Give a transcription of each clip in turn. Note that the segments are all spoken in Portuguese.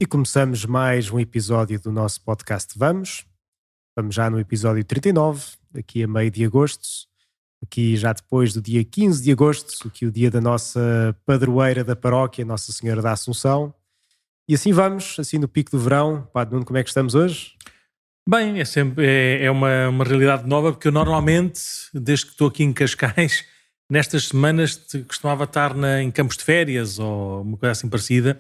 começamos mais um episódio do nosso podcast Vamos. Vamos já no episódio 39, aqui a meio de agosto, aqui já depois do dia 15 de agosto, aqui o dia da nossa padroeira da paróquia, Nossa Senhora da Assunção. E assim vamos, assim no pico do verão. Padre Nuno, como é que estamos hoje? Bem, é uma realidade nova, porque eu normalmente, desde que estou aqui em Cascais, nestas semanas costumava estar em campos de férias ou uma coisa assim parecida.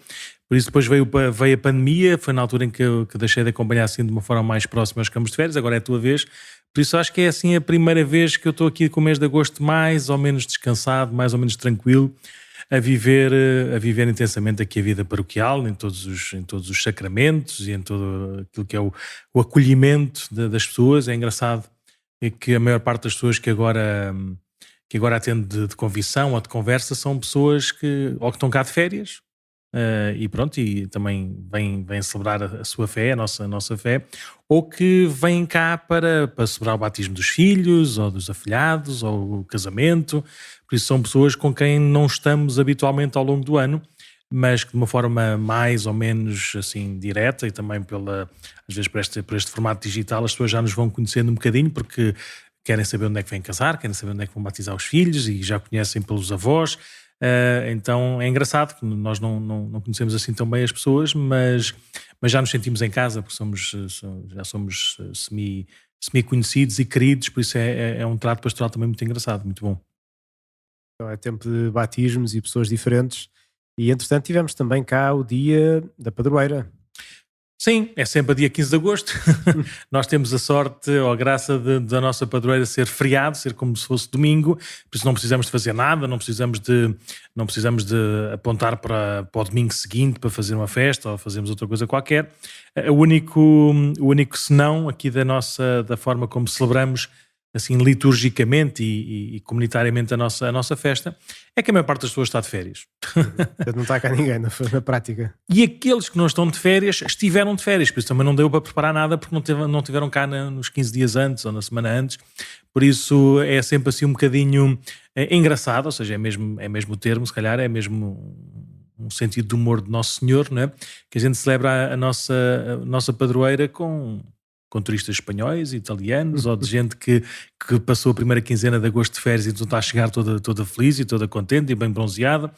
Por isso depois veio a pandemia, foi na altura em que eu deixei de acompanhar assim de uma forma mais próxima aos campos de férias, agora é a tua vez. Por isso acho que é assim a primeira vez que eu estou aqui com o mês de agosto mais ou menos descansado, mais ou menos tranquilo, a viver intensamente aqui a vida paroquial, em todos os sacramentos e em todo aquilo que é o acolhimento das pessoas. É engraçado que a maior parte das pessoas que agora atendo de convicção ou de conversa são pessoas que ou que estão cá de férias, e pronto, e também vêm celebrar a sua fé, a nossa fé, ou que vêm cá para celebrar o batismo dos filhos, ou dos afilhados, ou o casamento. Por isso são pessoas com quem não estamos habitualmente ao longo do ano, mas que de uma forma mais ou menos assim direta, e também às vezes por este formato digital, as pessoas já nos vão conhecendo um bocadinho, porque querem saber onde é que vêm casar, querem saber onde é que vão batizar os filhos e já conhecem pelos avós. Então é engraçado que nós não conhecemos assim tão bem as pessoas, mas já nos sentimos em casa, porque já somos semi-conhecidos e queridos, por isso é um trato pastoral também muito engraçado, muito bom. Então é tempo de batismos e pessoas diferentes. E entretanto tivemos também cá o dia da padroeira. Sim, é sempre a dia 15 de agosto. Nós temos a sorte ou a graça da nossa padroeira ser feriado, ser como se fosse domingo, por isso não precisamos de fazer nada, não precisamos de apontar para o domingo seguinte para fazer uma festa ou fazermos outra coisa qualquer. O único senão aqui da forma como celebramos assim liturgicamente e comunitariamente a nossa festa, é que a maior parte das pessoas está de férias. Não está cá ninguém na prática. E aqueles que não estão de férias, estiveram de férias, por isso também não deu para preparar nada, porque não tiveram cá nos 15 dias antes ou na semana antes. Por isso é sempre assim um bocadinho engraçado, ou seja, é mesmo o termo, se calhar, é mesmo um sentido de humor de Nosso Senhor, não é? Que a gente celebra a nossa padroeira com turistas espanhóis, italianos, ou de gente que passou a primeira quinzena de agosto de férias e então está a chegar toda feliz e toda contente e bem bronzeada.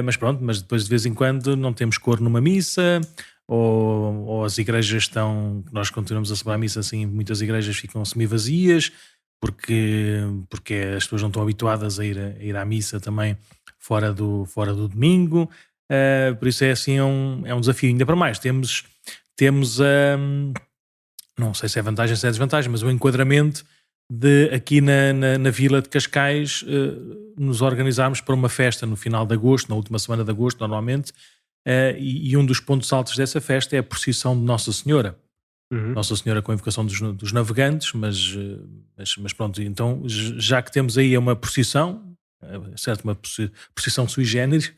Mas pronto, mas depois de vez em quando não temos cor numa missa, ou as igrejas nós continuamos a celebrar a missa assim, muitas igrejas ficam semi-vazias, porque as pessoas não estão habituadas a ir à missa também fora do domingo. Por isso é assim, é um desafio. Ainda para mais, temos não sei se é vantagem ou se é desvantagem, mas o enquadramento de aqui na Vila de Cascais nos organizarmos para uma festa no final de agosto, na última semana de agosto normalmente, e um dos pontos altos dessa festa é a procissão de Nossa Senhora. Uhum. Nossa Senhora com a invocação dos navegantes, mas pronto, então já que temos aí uma procissão, certo, uma procissão sui generis,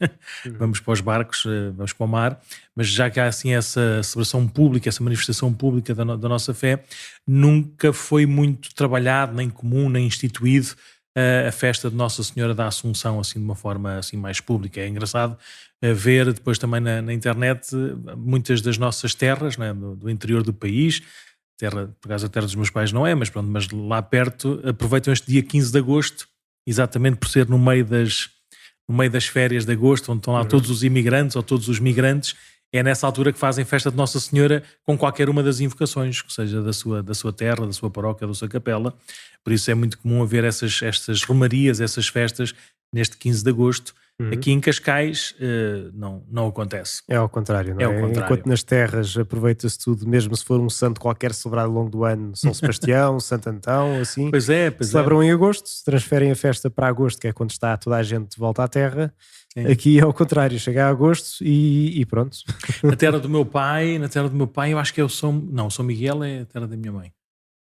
vamos para os barcos, vamos para o mar, mas já que há assim essa celebração pública, essa manifestação pública da nossa fé, nunca foi muito trabalhado, nem comum, nem instituído a festa de Nossa Senhora da Assunção, assim de uma forma assim mais pública. É engraçado ver depois também na internet muitas das nossas terras, né, do interior do país, por acaso a terra dos meus pais não é, mas pronto, mas lá perto aproveitam este dia 15 de agosto, exatamente por ser no meio das férias de agosto, onde estão lá todos os imigrantes ou todos os migrantes. É nessa altura que fazem festa de Nossa Senhora com qualquer uma das invocações, que seja da sua terra, da sua paróquia, da sua capela. Por isso é muito comum haver estas romarias, essas festas neste 15 de agosto. Aqui em Cascais não acontece. É ao contrário, não é? É ao contrário. Enquanto nas terras aproveita-se tudo, mesmo se for um santo qualquer celebrado ao longo do ano, São Sebastião, Santo Antão, assim, Pois é. celebram em agosto, transferem a festa para agosto, que é quando está toda a gente de volta à terra. Sim. Aqui é ao contrário, chega a agosto e pronto. Na terra do meu pai, eu acho que é São Miguel é a terra da minha mãe.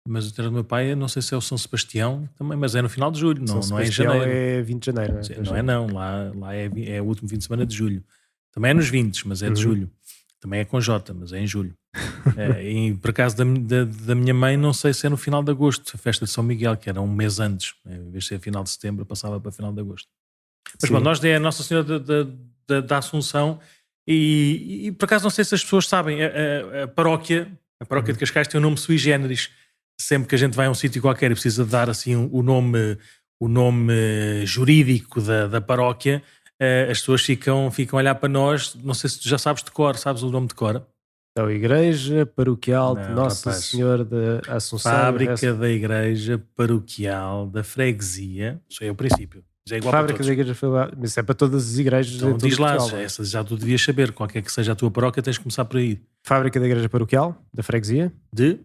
Mas a terra do meu pai, não sei se é o São Sebastião também, mas é no final de julho, não é em janeiro. É 20 de janeiro. Não, lá é o último fim de semana de julho. Também é nos 20, mas é de julho. Também é com J, mas é em julho. E por acaso da minha mãe, não sei se é no final de agosto, a festa de São Miguel, que era um mês antes. Em vez de ser final de setembro, passava para final de agosto. Mas bom, nós é a Nossa Senhora da Assunção, E por acaso não sei se as pessoas sabem, a paróquia de Cascais tem um nome sui generis. Sempre que a gente vai a um sítio qualquer e precisa dar assim o nome jurídico da paróquia, as pessoas ficam a olhar para nós. Não sei se tu já sabes de cor, sabes o nome de cor? Então, Igreja Paroquial de Não, Nossa rapaz. Senhora da Assunção. Fábrica da Igreja Paroquial da Freguesia. Isso é o princípio. Já é igual para Fábrica todos. da Igreja Paroquial. Mas é para todas as igrejas. Então em todo diz lá, Portugal, não é? essa já tu devias saber. Qualquer que seja a tua paróquia, tens de começar por aí. Fábrica da Igreja Paroquial, da Freguesia. De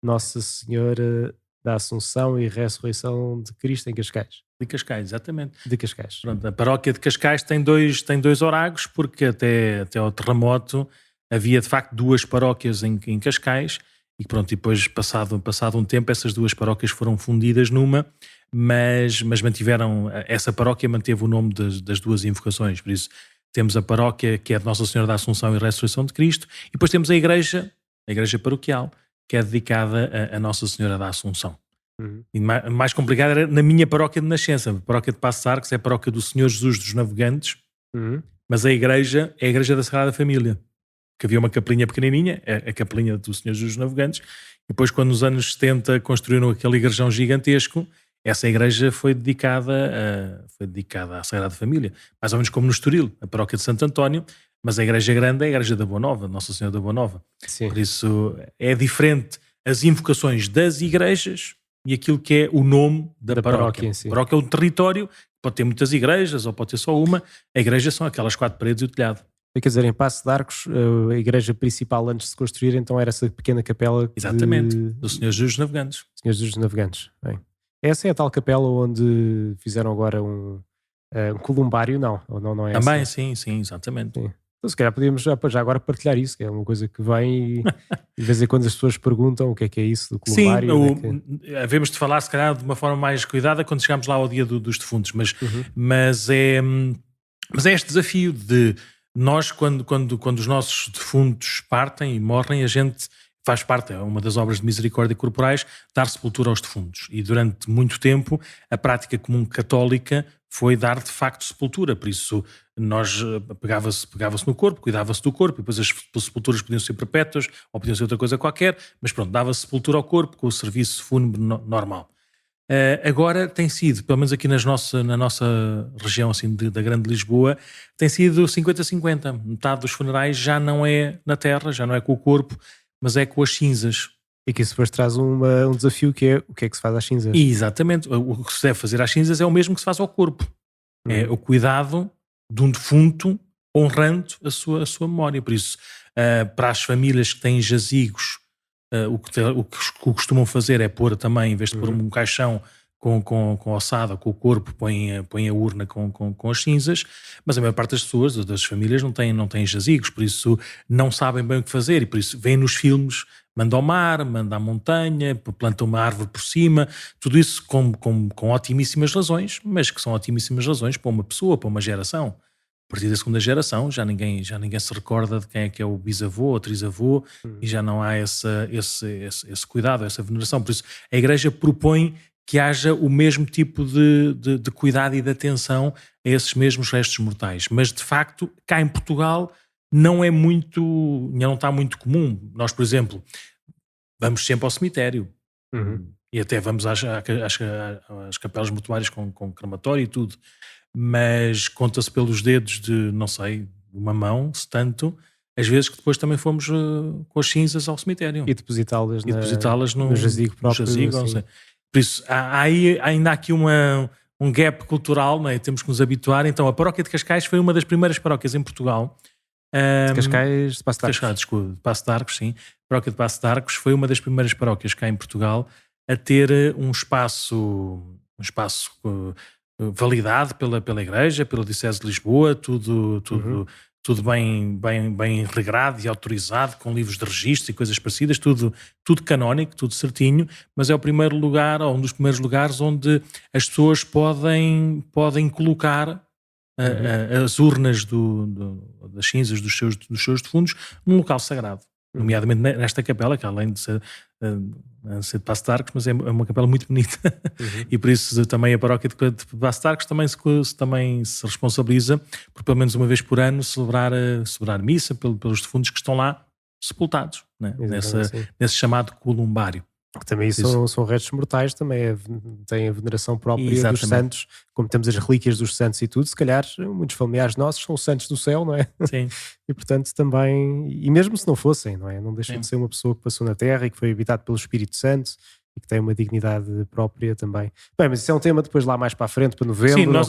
Nossa Senhora da Assunção e Ressurreição de Cristo em Cascais. Cascais, exatamente. De Cascais. Pronto, a paróquia de Cascais tem dois oragos, porque até ao terremoto havia de facto duas paróquias em Cascais, e pronto, e depois passado um tempo essas duas paróquias foram fundidas numa, mas mantiveram, essa paróquia manteve o nome das duas invocações. Por isso temos a paróquia que é de Nossa Senhora da Assunção e Ressurreição de Cristo, e depois temos a igreja paroquial, que é dedicada a Nossa Senhora da Assunção. Uhum. E mais complicado era na minha paróquia de nascença. A paróquia de Passos de Arcos é a paróquia do Senhor Jesus dos Navegantes, Uhum. mas a igreja é a igreja da Sagrada Família, que havia uma capelinha pequenininha, a capelinha do Senhor Jesus dos Navegantes, e depois quando nos anos 70 construíram aquele igrejão gigantesco, essa igreja foi dedicada à Sagrada Família, mais ou menos como no Estoril, a paróquia de Santo António, mas a igreja grande é a igreja da Boa Nova, Nossa Senhora da Boa Nova. Sim. Por isso é diferente as invocações das igrejas e aquilo que é o nome da paróquia. em si. A paróquia é um território, pode ter muitas igrejas ou pode ter só uma. A igreja são aquelas 4 paredes e o telhado. Quer dizer, em Passos de Arcos, a igreja principal antes de se construir, então era essa pequena capela Exatamente, do Senhor Jesus dos Navegantes. Senhor Jesus dos Navegantes. Bem, essa é a tal capela onde fizeram agora um columbário, não? Ou não é Também, essa? sim, exatamente. Sim. Então, se calhar podíamos já agora partilhar isso, que é uma coisa que vem e de vez em quando as pessoas perguntam o que é isso do Sim, columbário. havemos de falar se calhar de uma forma mais cuidada quando chegamos lá ao dia dos defuntos, Uhum. mas é este desafio de nós, quando os nossos defuntos partem e morrem, a gente faz parte, é uma das obras de misericórdia corporais, dar sepultura aos defuntos. E durante muito tempo a prática comum católica foi dar de facto sepultura, por isso nós pegava-se no corpo, cuidava-se do corpo, e depois as sepulturas podiam ser perpétuas ou podiam ser outra coisa qualquer, mas pronto, dava-se sepultura ao corpo com o serviço fúnebre normal. Agora tem sido, pelo menos aqui na nossa região assim, da Grande Lisboa, tem sido 50-50. Metade dos funerais já não é na terra, já não é com o corpo, mas é com as cinzas. E que isso depois traz um desafio que é o que é que se faz às cinzas. E, exatamente. O que se deve fazer às cinzas é o mesmo que se faz ao corpo. É o cuidado de um defunto honrando a sua memória. Por isso, para as famílias que têm jazigos, o que costumam fazer é pôr também, em vez de pôr um caixão com a ossada, com o corpo, põe a urna com as cinzas, mas a maior parte das pessoas, das famílias, não têm jazigos, por isso não sabem bem o que fazer, e por isso vêm nos filmes, manda ao mar, manda à montanha, planta uma árvore por cima, tudo isso com otimíssimas razões, mas que são otimíssimas razões para uma pessoa, para uma geração. A partir da segunda geração já ninguém se recorda de quem é o bisavô ou trisavô, e já não há esse cuidado, essa veneração. Por isso a Igreja propõe que haja o mesmo tipo de cuidado e de atenção a esses mesmos restos mortais. Mas de facto, cá em Portugal não está muito comum. Nós, por exemplo, vamos sempre ao cemitério. E até vamos às capelas mortuárias com crematório e tudo. Mas conta-se pelos dedos de, não sei, uma mão, se tanto, às vezes que depois também fomos com as cinzas ao cemitério. E depositá-las no jazigo próprio. Jazigo, não sei. Por isso, ainda há aqui um gap cultural, não é? Temos que nos habituar. Então, a paróquia de Cascais foi uma das primeiras paróquias em Portugal. De Cascais, de Passos de Arcos. Desculpa, de Passos de Arcos, sim. A paróquia de Passos de Arcos foi uma das primeiras paróquias cá em Portugal a ter um espaço validado pela Igreja, pela Diocese de Lisboa, tudo bem regrado e autorizado, com livros de registro e coisas parecidas, tudo canónico, tudo certinho, mas é o primeiro lugar, ou um dos primeiros lugares onde as pessoas podem colocar as urnas das cinzas dos seus defuntos num local sagrado. nomeadamente nesta capela, que além de ser de Paço de Arcos, mas é uma capela muito bonita, e por isso também a paróquia de Paço de Arcos também se responsabiliza por pelo menos uma vez por ano celebrar missa pelos defuntos que estão lá sepultados, né? Nesse chamado columbário. Também são restos mortais, também têm a veneração própria dos santos, como temos as relíquias dos santos e tudo, se calhar muitos familiares nossos são santos do céu, não é? Sim. E portanto também, e mesmo se não fossem, não é? Não deixam de ser uma pessoa que passou na Terra e que foi habitado pelo Espírito Santo e que tem uma dignidade própria também. Bem, mas isso é um tema depois lá mais para a frente, para novembro.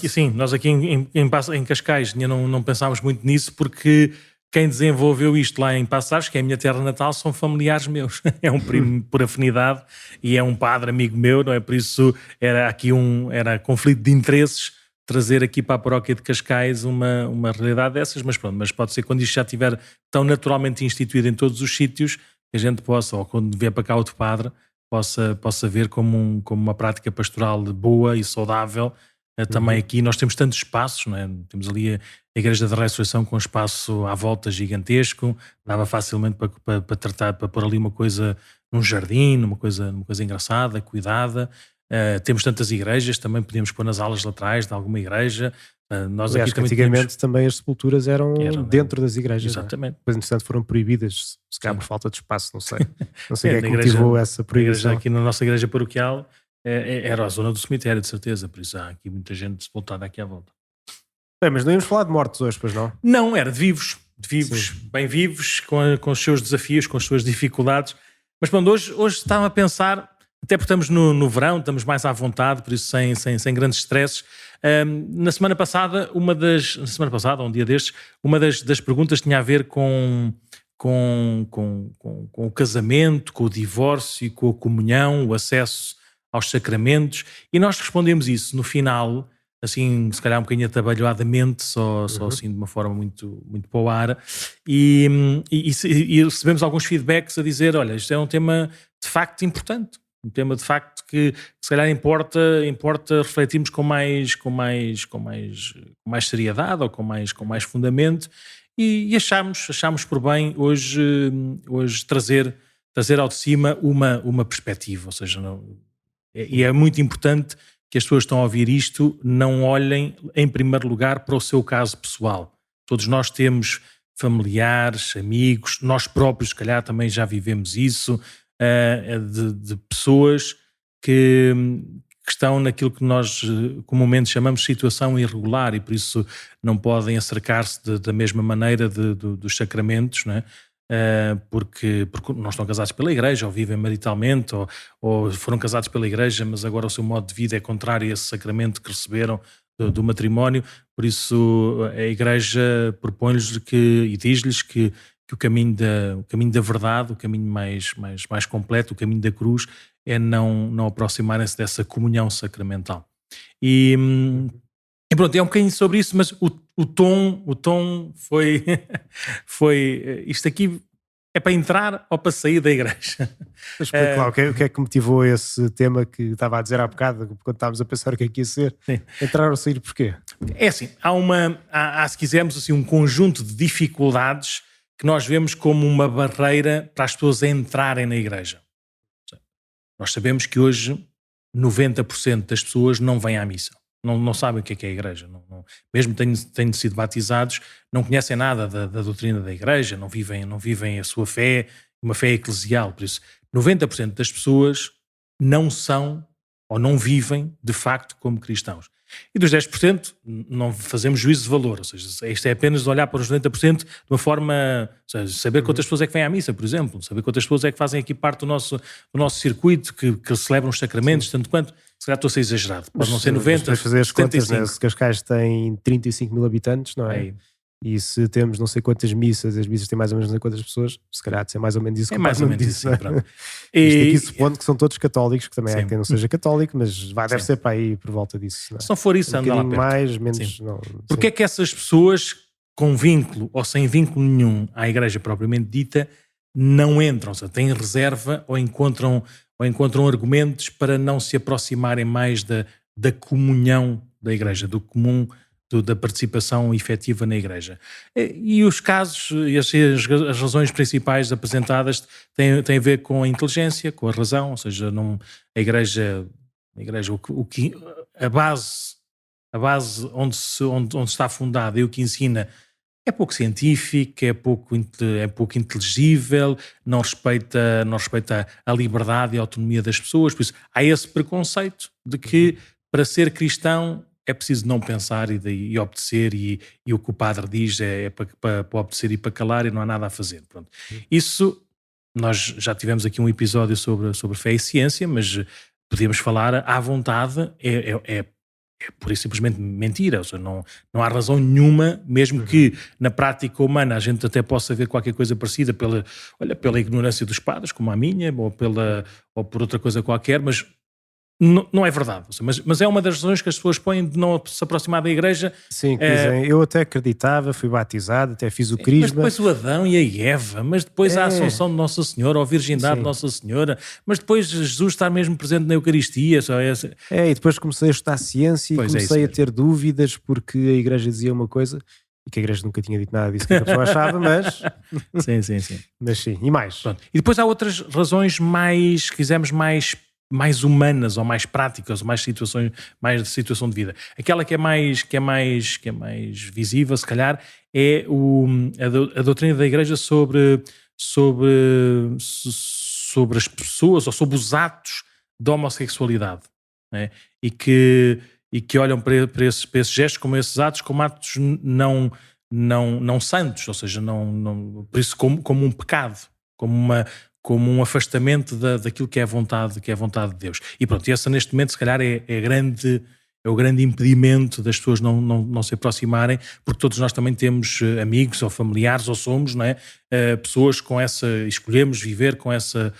Sim, nós aqui em Cascais não pensámos muito nisso, porque quem desenvolveu isto lá em Paços de Arcos, que é a minha terra natal, são familiares meus. É um primo por afinidade e é um padre amigo meu, não é? Por isso era conflito de interesses trazer aqui para a paróquia de Cascais uma realidade dessas, mas pronto, mas pode ser quando isto já estiver tão naturalmente instituído em todos os sítios, que a gente possa, ou quando vier para cá outro padre, possa ver como uma prática pastoral boa e saudável. Também aqui nós temos tantos espaços, não é? Temos ali a Igreja da Ressurreição com um espaço à volta gigantesco, dava facilmente para pôr ali uma coisa num jardim, uma coisa engraçada, cuidada. Temos tantas igrejas, também podíamos pôr nas alas laterais de alguma igreja. Nós aqui também antigamente também as sepulturas eram dentro das igrejas. Exatamente. Depois, entretanto, foram proibidas, se calhar por falta de espaço, não sei. Não sei quem é que motivou essa proibição. Aqui na nossa igreja paroquial era a zona do cemitério, de certeza, por isso há aqui muita gente sepultada aqui à volta. Bem, mas não íamos falar de mortos hoje, pois não? Não, era de vivos, bem vivos, com os seus desafios, com as suas dificuldades. Mas pronto, hoje estava a pensar, até porque estamos no verão, estamos mais à vontade, por isso sem grandes stresses. Na semana passada, um dia destes, uma das perguntas tinha a ver com o casamento, com o divórcio, com a comunhão, o acesso aos sacramentos, e nós respondemos isso no final, assim, se calhar um bocadinho atabalhoadamente, só assim de uma forma muito, muito para o ar, e recebemos alguns feedbacks a dizer, olha, isto é um tema de facto importante, um tema de facto que se calhar importa refletirmos com mais seriedade ou com mais fundamento, e achámos por bem hoje trazer ao de cima uma perspectiva, ou seja, e é muito importante que as pessoas que estão a ouvir isto não olhem em primeiro lugar para o seu caso pessoal. Todos nós temos familiares, amigos, nós próprios se calhar também já vivemos isso, de pessoas que estão naquilo que nós comumente chamamos de situação irregular e por isso não podem acercar-se da mesma maneira dos sacramentos, não é? Porque não estão casados pela igreja, ou vivem maritalmente, ou foram casados pela igreja, mas agora o seu modo de vida é contrário a esse sacramento que receberam do matrimónio. Por isso a igreja propõe-lhes e diz-lhes que o caminho da verdade, o caminho mais completo, o caminho da cruz, é não aproximarem-se dessa comunhão sacramental. E pronto, é um bocadinho sobre isso, mas o tom foi isto aqui é para entrar ou para sair da igreja? Explique lá, o que é que motivou esse tema que estava a dizer há bocado, quando estávamos a pensar o que é que ia ser? Sim. Entrar ou sair porquê? É assim, há se quisermos assim, um conjunto de dificuldades que nós vemos como uma barreira para as pessoas entrarem na igreja. Nós sabemos que hoje 90% das pessoas não vêm à missa. Não sabem o que é a igreja. Mesmo tendo sido batizados, não conhecem nada da doutrina da igreja, não vivem a sua fé, uma fé eclesial. Por isso, 90% das pessoas não são ou não vivem de facto como cristãos. E dos 10% não fazemos juízo de valor, ou seja, isto é apenas olhar para os 90% de uma forma, ou seja, saber quantas pessoas é que vêm à missa, por exemplo, saber quantas pessoas é que fazem aqui parte do nosso circuito, que celebram os sacramentos, tanto quanto, se calhar estou a ser exagerado, pode não ser 90, mas fazer as contas, né? Se Cascais tem 35 mil habitantes, não é? E se temos não sei quantas missas, as missas têm mais ou menos não sei quantas pessoas, se calhar de ser mais ou menos isso. É mais ou menos isso, sim, pronto. Isto aqui supondo que são todos católicos, que também há quem não seja católico, mas deve ser para aí por volta disso. Não é? Se não for isso, anda lá perto. Mais, menos, não. Porque é que essas pessoas com vínculo ou sem vínculo nenhum à igreja propriamente dita não entram, ou seja, têm reserva ou encontram argumentos para não se aproximarem mais da comunhão da igreja, do comum da participação efetiva na Igreja. E os casos, e as razões principais apresentadas têm a ver com a inteligência, com a razão, ou seja, a Igreja a base onde está fundada e o que ensina é pouco científico, é pouco inteligível, não respeita a liberdade e a autonomia das pessoas. Por isso, há esse preconceito de que para ser cristão é preciso não pensar e obedecer, e o que o padre diz é para obedecer e para calar, e não há nada a fazer. Pronto. Isso, nós já tivemos aqui um episódio sobre fé e ciência, mas podíamos falar à vontade, é pura e simplesmente mentira, ou seja, não há razão nenhuma, mesmo que na prática humana a gente até possa ver qualquer coisa parecida pela ignorância dos padres, como a minha, ou por outra coisa qualquer, mas não é verdade. Mas é uma das razões que as pessoas põem de não se aproximar da Igreja. Sim, que dizem, eu até acreditava, fui batizado, até fiz o crisma. Mas depois o Adão e a Eva, mas depois a Assunção de Nossa Senhora, ou a Virgindade de Nossa Senhora, mas depois Jesus estar mesmo presente na Eucaristia. E depois comecei a estudar ciência e comecei a ter dúvidas porque a Igreja dizia uma coisa e que a Igreja nunca tinha dito nada disso que a pessoa achava, mas... Sim. Mas sim, e mais? Pronto. E depois há outras razões mais, se quisermos, mais humanas ou mais práticas, ou mais de situação de vida. Aquela que é mais visível, se calhar, é a doutrina da Igreja sobre as pessoas ou sobre os atos da homossexualidade, né? E que olham para esses gestos, como esses atos, como atos não santos, ou seja, por isso como um pecado, como um afastamento daquilo que é a vontade de Deus. E pronto, e essa neste momento se calhar é o grande impedimento das pessoas não se aproximarem, porque todos nós também temos amigos ou familiares, ou somos, não é? Pessoas escolhemos viver com essa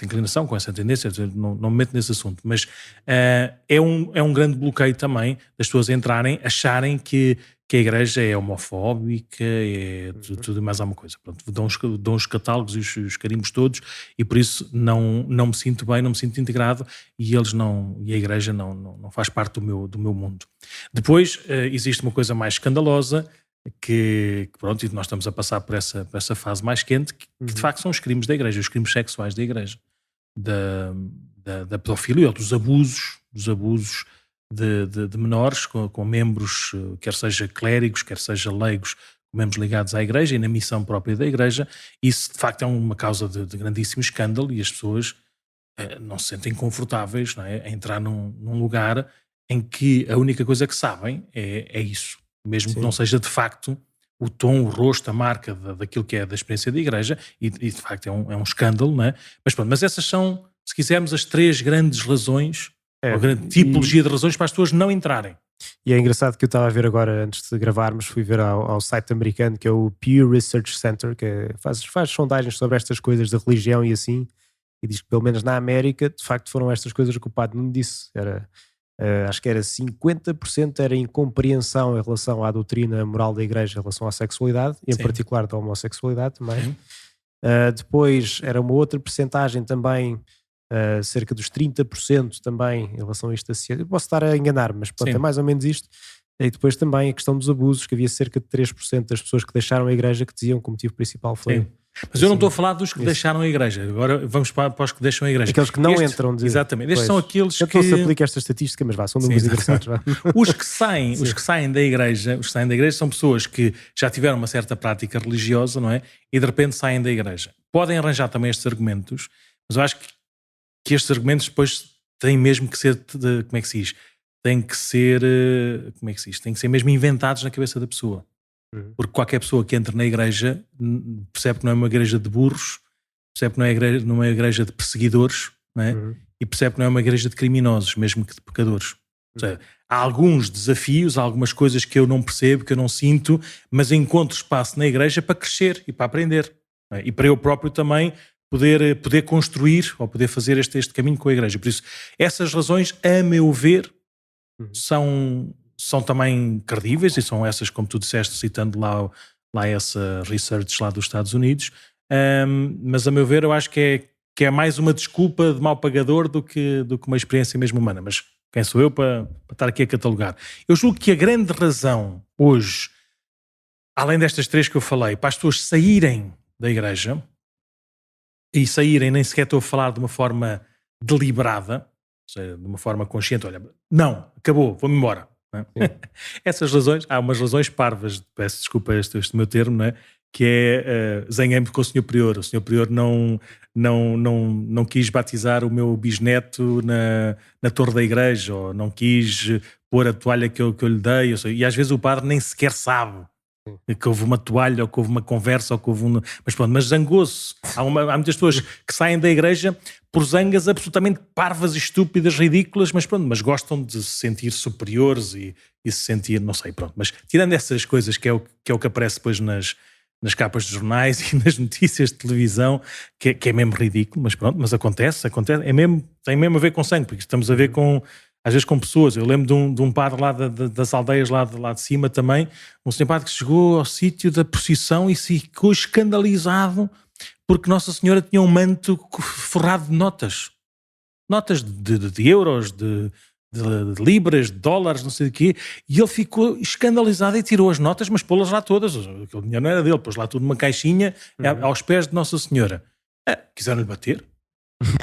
inclinação, com essa tendência. Não me meto nesse assunto, mas é um grande bloqueio também das pessoas acharem que a Igreja é homofóbica, é tudo mais alguma coisa. Pronto, dão os catálogos e os carimbos todos, e por isso não me sinto bem, não me sinto integrado, e a Igreja não faz parte do meu mundo. Depois existe uma coisa mais escandalosa, que pronto, e nós estamos a passar por essa fase mais quente, que de facto são os crimes da Igreja, os crimes sexuais da Igreja, da pedofilia, ou dos abusos de menores com membros, quer seja clérigos, quer seja leigos, membros ligados à Igreja e na missão própria da Igreja. Isso de facto é uma causa de grandíssimo escândalo, e as pessoas não se sentem confortáveis, não é, a entrar num lugar em que a única coisa que sabem é isso, mesmo que não seja de facto o tom, o rosto, a marca daquilo que é da experiência da Igreja, e de facto é um escândalo, não é? Mas pronto, mas essas são, se quisermos, as três grandes razões, uma grande tipologia de razões para as pessoas não entrarem. E é engraçado que eu estava a ver agora, antes de gravarmos, fui ver ao site americano, que é o Pew Research Center, que faz sondagens sobre estas coisas da religião e assim, e diz que pelo menos na América, de facto, foram estas coisas que o padre não disse. Acho que era 50% era incompreensão em relação à doutrina moral da Igreja em relação à sexualidade, e em particular da homossexualidade também. Depois era uma outra percentagem também, cerca dos 30% também em relação a isto. Eu posso estar a enganar, mas pronto, é mais ou menos isto. E depois também a questão dos abusos, que havia cerca de 3% das pessoas que deixaram a Igreja que diziam que o motivo principal foi... Mas eu não estou a falar dos que deixaram a Igreja. Agora vamos para os que deixam a Igreja. Aqueles que não entram. Exatamente. Estes são aqueles que... Eu não se aplica esta estatística, mas são números engraçados. Os que saem da Igreja, são pessoas que já tiveram uma certa prática religiosa, não é? E de repente saem da Igreja. Podem arranjar também estes argumentos, mas eu acho que estes argumentos depois têm mesmo que ser, como é que se diz? Têm que ser mesmo inventados na cabeça da pessoa. Porque qualquer pessoa que entre na Igreja percebe que não é uma igreja de burros, percebe que não é uma igreja de perseguidores, não é? E percebe que não é uma igreja de criminosos, mesmo que de pecadores. Ou seja, há alguns desafios, há algumas coisas que eu não percebo, que eu não sinto, mas encontro espaço na Igreja para crescer e para aprender, não é? E para eu próprio também poder construir ou poder fazer este caminho com a Igreja. Por isso, essas razões, a meu ver, são também credíveis, e são essas, como tu disseste, citando lá essa research lá dos Estados Unidos, mas a meu ver eu acho que é mais uma desculpa de mau pagador do que uma experiência mesmo humana, mas Quem sou eu para estar aqui a catalogar? Eu julgo que a grande razão hoje, além destas três que eu falei, para as pessoas saírem da igreja, e saírem, nem sequer estou a falar de uma forma deliberada, ou seja, de uma forma consciente, olha, não, acabou, vou-me embora. Não é? Essas razões, há umas razões parvas, peço desculpa este meu termo, não é? Que é zanguei-me com o Sr. Prior. O Sr. Prior não quis batizar o meu bisneto na torre da igreja, ou não quis pôr a toalha que eu lhe dei, e às vezes o padre nem sequer sabe que houve uma toalha, ou que houve uma conversa, ou que houve mas pronto, mas zangou-se. Há muitas pessoas que saem da igreja por zangas absolutamente parvas, estúpidas, ridículas, mas pronto, mas gostam de se sentir superiores e se sentir, não sei, pronto. Mas tirando essas coisas que é o que aparece depois nas capas de jornais e nas notícias de televisão, que é mesmo ridículo, mas pronto, mas acontece, tem mesmo a ver com sangue, porque estamos a ver às vezes com pessoas. Eu lembro de um padre lá das aldeias lá de cima também, um senhor padre que chegou ao sítio da procissão e ficou escandalizado porque Nossa Senhora tinha um manto forrado de notas de euros, de libras, de dólares, não sei o quê, e ele ficou escandalizado e tirou as notas, mas pô-las lá todas, aquele dinheiro não era dele, pôs lá tudo numa caixinha aos pés de Nossa Senhora. Quiseram-lhe bater,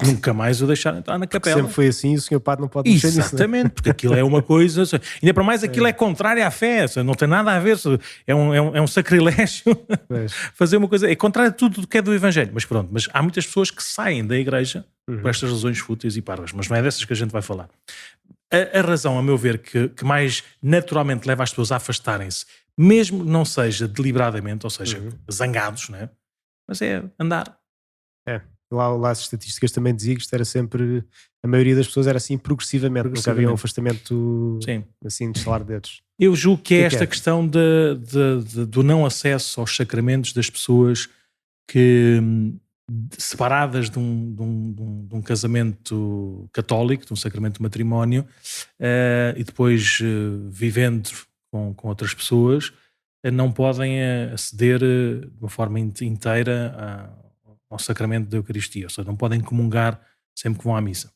nunca mais o deixaram entrar na capela. Sempre foi assim, o Sr. Padre não pode mexer nisso. Exatamente, porque aquilo é uma coisa, ainda para mais aquilo é contrário à fé, não tem nada a ver, é um sacrilégio fazer uma coisa, é contrário a tudo do que é do Evangelho, mas pronto, mas há muitas pessoas que saem da igreja por estas razões fúteis e parvas, mas não é dessas que a gente vai falar. A razão, a meu ver, que mais naturalmente leva as pessoas a afastarem-se, mesmo não seja deliberadamente, ou seja, zangados, não é? Mas é andar. Lá as estatísticas também diziam que isto era sempre, a maioria das pessoas era assim progressivamente. Nunca havia um afastamento assim de estalar dedos. Eu julgo que é esta questão do não acesso aos sacramentos das pessoas que, separadas de um casamento católico, de um sacramento de matrimónio, e depois vivendo com outras pessoas, não podem aceder de uma forma inteira ao sacramento da Eucaristia, ou seja, não podem comungar sempre que vão à missa.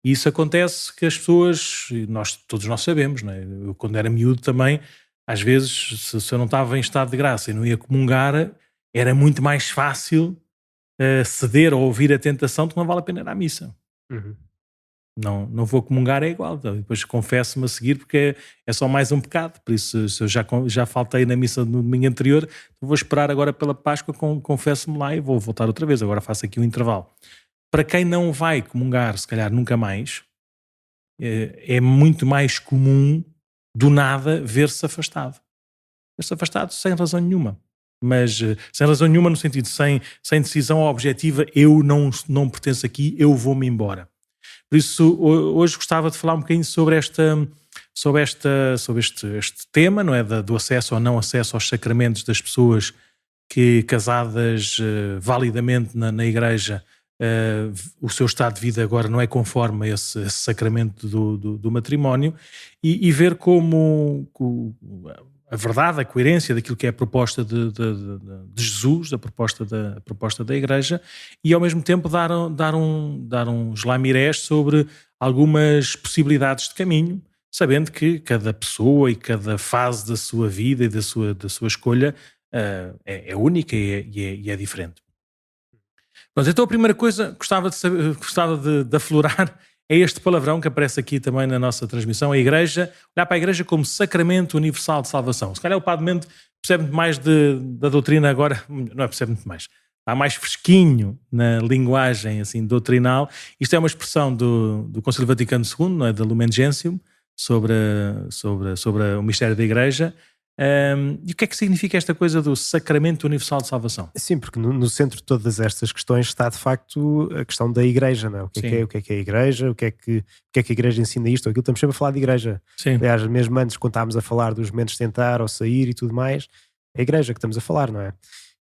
E isso acontece que as pessoas, todos nós sabemos, não é? Eu quando era miúdo também, às vezes, se eu não estava em estado de graça e não ia comungar, era muito mais fácil ceder ou ouvir a tentação de que não vale a pena ir à missa. Não vou comungar, é igual. Depois confesso-me a seguir, porque é só mais um pecado. Por isso, se eu já faltei na missa no domingo anterior, vou esperar agora pela Páscoa, confesso-me lá e vou voltar outra vez. Agora faço aqui um intervalo. Para quem não vai comungar, se calhar nunca mais, é muito mais comum do nada ver-se afastado. Ver-se afastado sem razão nenhuma. Mas sem razão nenhuma no sentido, sem decisão objetiva, eu não pertenço aqui, eu vou-me embora. Por isso, hoje gostava de falar um bocadinho sobre este tema, não é? Do acesso ou não acesso aos sacramentos das pessoas que, casadas validamente na igreja, o seu estado de vida agora não é conforme a esse sacramento do matrimónio, e ver como a verdade, a coerência daquilo que é a proposta de Jesus, a proposta da Igreja, e ao mesmo tempo dar uns lamirés sobre algumas possibilidades de caminho, sabendo que cada pessoa e cada fase da sua vida e da sua escolha é única e é diferente. Pronto, então a primeira coisa que gostava de aflorar é este palavrão que aparece aqui também na nossa transmissão, a Igreja, olhar para a Igreja como sacramento universal de salvação. Se calhar o Padre Mendes percebe muito mais da doutrina agora, não é percebe muito mais, está mais fresquinho na linguagem assim, doutrinal. Isto é uma expressão do Concílio Vaticano II, não é? Da Lumen Gentium, sobre o mistério da Igreja. E o que é que significa esta coisa do sacramento universal de salvação? Sim, porque no centro de todas estas questões está de facto a questão da Igreja, não é? O que é que é a Igreja, o que é que a Igreja ensina isto ou aquilo. Estamos sempre a falar de Igreja. Sim. Aliás, mesmo antes, quando estávamos a falar dos momentos de tentar ou sair e tudo mais, é a Igreja que estamos a falar, não é?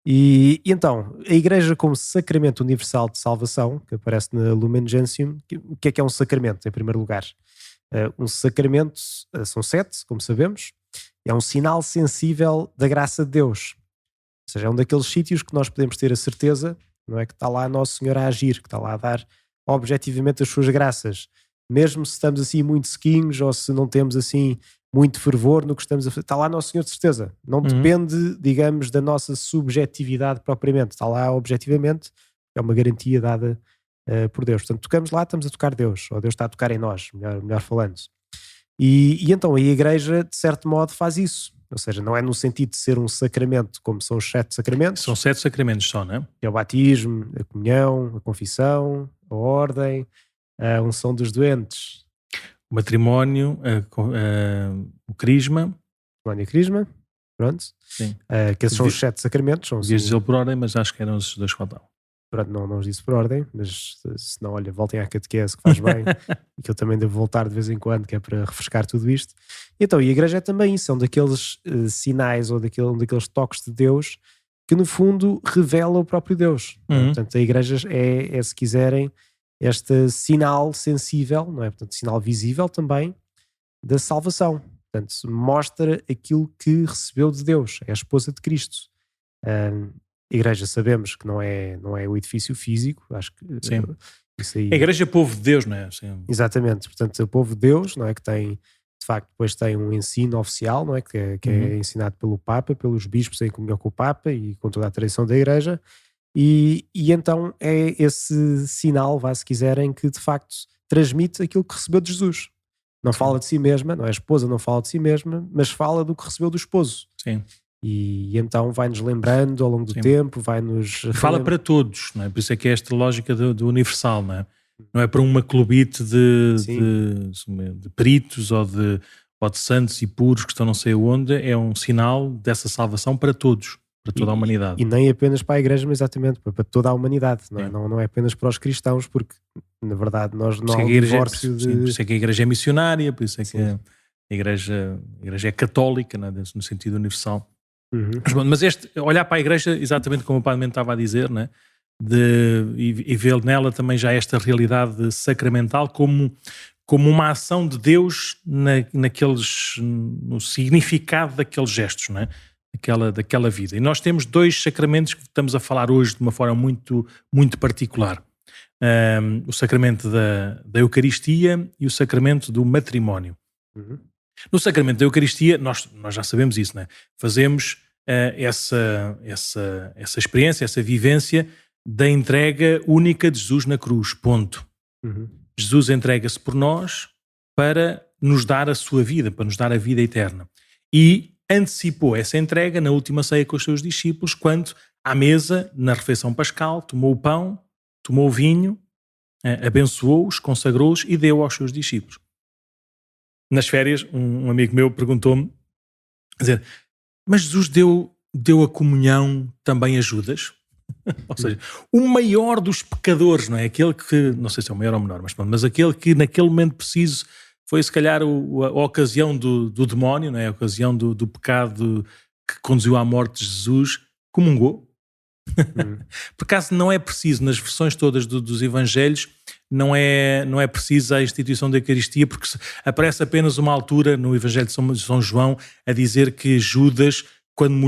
E então, a Igreja como sacramento universal de salvação, que aparece na Lumen Gentium, o que é um sacramento, em primeiro lugar? Um sacramento, são 7, como sabemos, é um sinal sensível da graça de Deus. Ou seja, é um daqueles sítios que nós podemos ter a certeza, não é, que está lá Nosso Senhor a agir, que está lá a dar objetivamente as suas graças. mesmo se estamos assim muito sequinhos ou se não temos assim muito fervor no que estamos a fazer, está lá Nosso Senhor de certeza. Não depende, digamos, da nossa subjetividade propriamente, está lá objetivamente, é uma garantia dada por Deus. Portanto, tocamos lá, estamos a tocar Deus, ou Deus está a tocar em nós, melhor falando. E então a Igreja, de certo modo, faz isso. Ou seja, não é no sentido de ser um sacramento, como são os 7 sacramentos. São 7 sacramentos só, não é? Que é o batismo, a comunhão, a confissão, a ordem, a unção dos doentes. O matrimónio, o crisma. Matrimónio e crisma, pronto. Sim. Que esses são os 7 sacramentos. Devias dizer por ordem, mas acho que eram os dois que faltavam. Pronto, não os disse por ordem, mas se não, olha, voltem à catequese que faz bem e que eu também devo voltar de vez em quando, que é para refrescar tudo isto. Então, e a Igreja é também isso, são daqueles sinais ou daqueles toques de Deus que no fundo revela o próprio Deus. Portanto, a Igreja é, se quiserem, este sinal sensível, não é? Portanto, sinal visível também da salvação. Portanto, mostra aquilo que recebeu de Deus, é a esposa de Cristo. A Igreja sabemos que não é o edifício físico, acho que sim. Isso aí... A Igreja é povo de Deus, não é? Sim. Exatamente, portanto o povo de Deus, não é, que tem, de facto, depois tem um ensino oficial, não é, que é ensinado pelo Papa, pelos bispos em comunhão com o Papa e com toda a tradição da Igreja, e então é esse sinal, se quiserem, que de facto transmite aquilo que recebeu de Jesus. Não fala de si mesma, não é? A esposa não fala de si mesma, mas fala do que recebeu do esposo. Sim. E então vai-nos lembrando ao longo do tempo, vai-nos... Fala para todos, não é? Por isso é que é esta lógica do universal, não é? Não é para uma clubite de peritos ou de santos e puros que estão não sei onde, é um sinal dessa salvação para todos, para toda a humanidade. E nem apenas para a Igreja, mas exatamente para toda a humanidade, não é? Não é apenas para os cristãos, porque na verdade nós não há um divórcio de... Por isso é que a Igreja é missionária, por isso é que a Igreja é católica, não é? No sentido universal. Mas olhar para a Igreja, exatamente como o Padre Mendo estava a dizer, né? E ver nela também já esta realidade sacramental como uma ação de Deus no significado daqueles gestos, né? daquela vida. E nós temos 2 sacramentos que estamos a falar hoje de uma forma muito, muito particular. O sacramento da Eucaristia e o sacramento do matrimónio. No sacramento da Eucaristia, nós já sabemos isso, né? Fazemos essa experiência, essa vivência da entrega única de Jesus na cruz, ponto. Jesus entrega-se por nós para nos dar a sua vida, para nos dar a vida eterna. E antecipou essa entrega na última ceia com os seus discípulos, quando à mesa, na refeição pascal, tomou o pão, tomou o vinho, abençoou-os, consagrou-os e deu aos seus discípulos. Nas férias, um amigo meu perguntou-me, mas Jesus deu a comunhão também a Judas? Ou seja, o maior dos pecadores, não é? Aquele que, não sei se é o maior ou o menor, mas aquele que naquele momento preciso foi se calhar a ocasião do demónio, não é? A ocasião do pecado que conduziu à morte de Jesus, comungou. Por acaso não é preciso, nas versões todas dos Evangelhos, não é preciso a instituição da Eucaristia, porque aparece apenas uma altura no Evangelho de São João a dizer que Judas, quando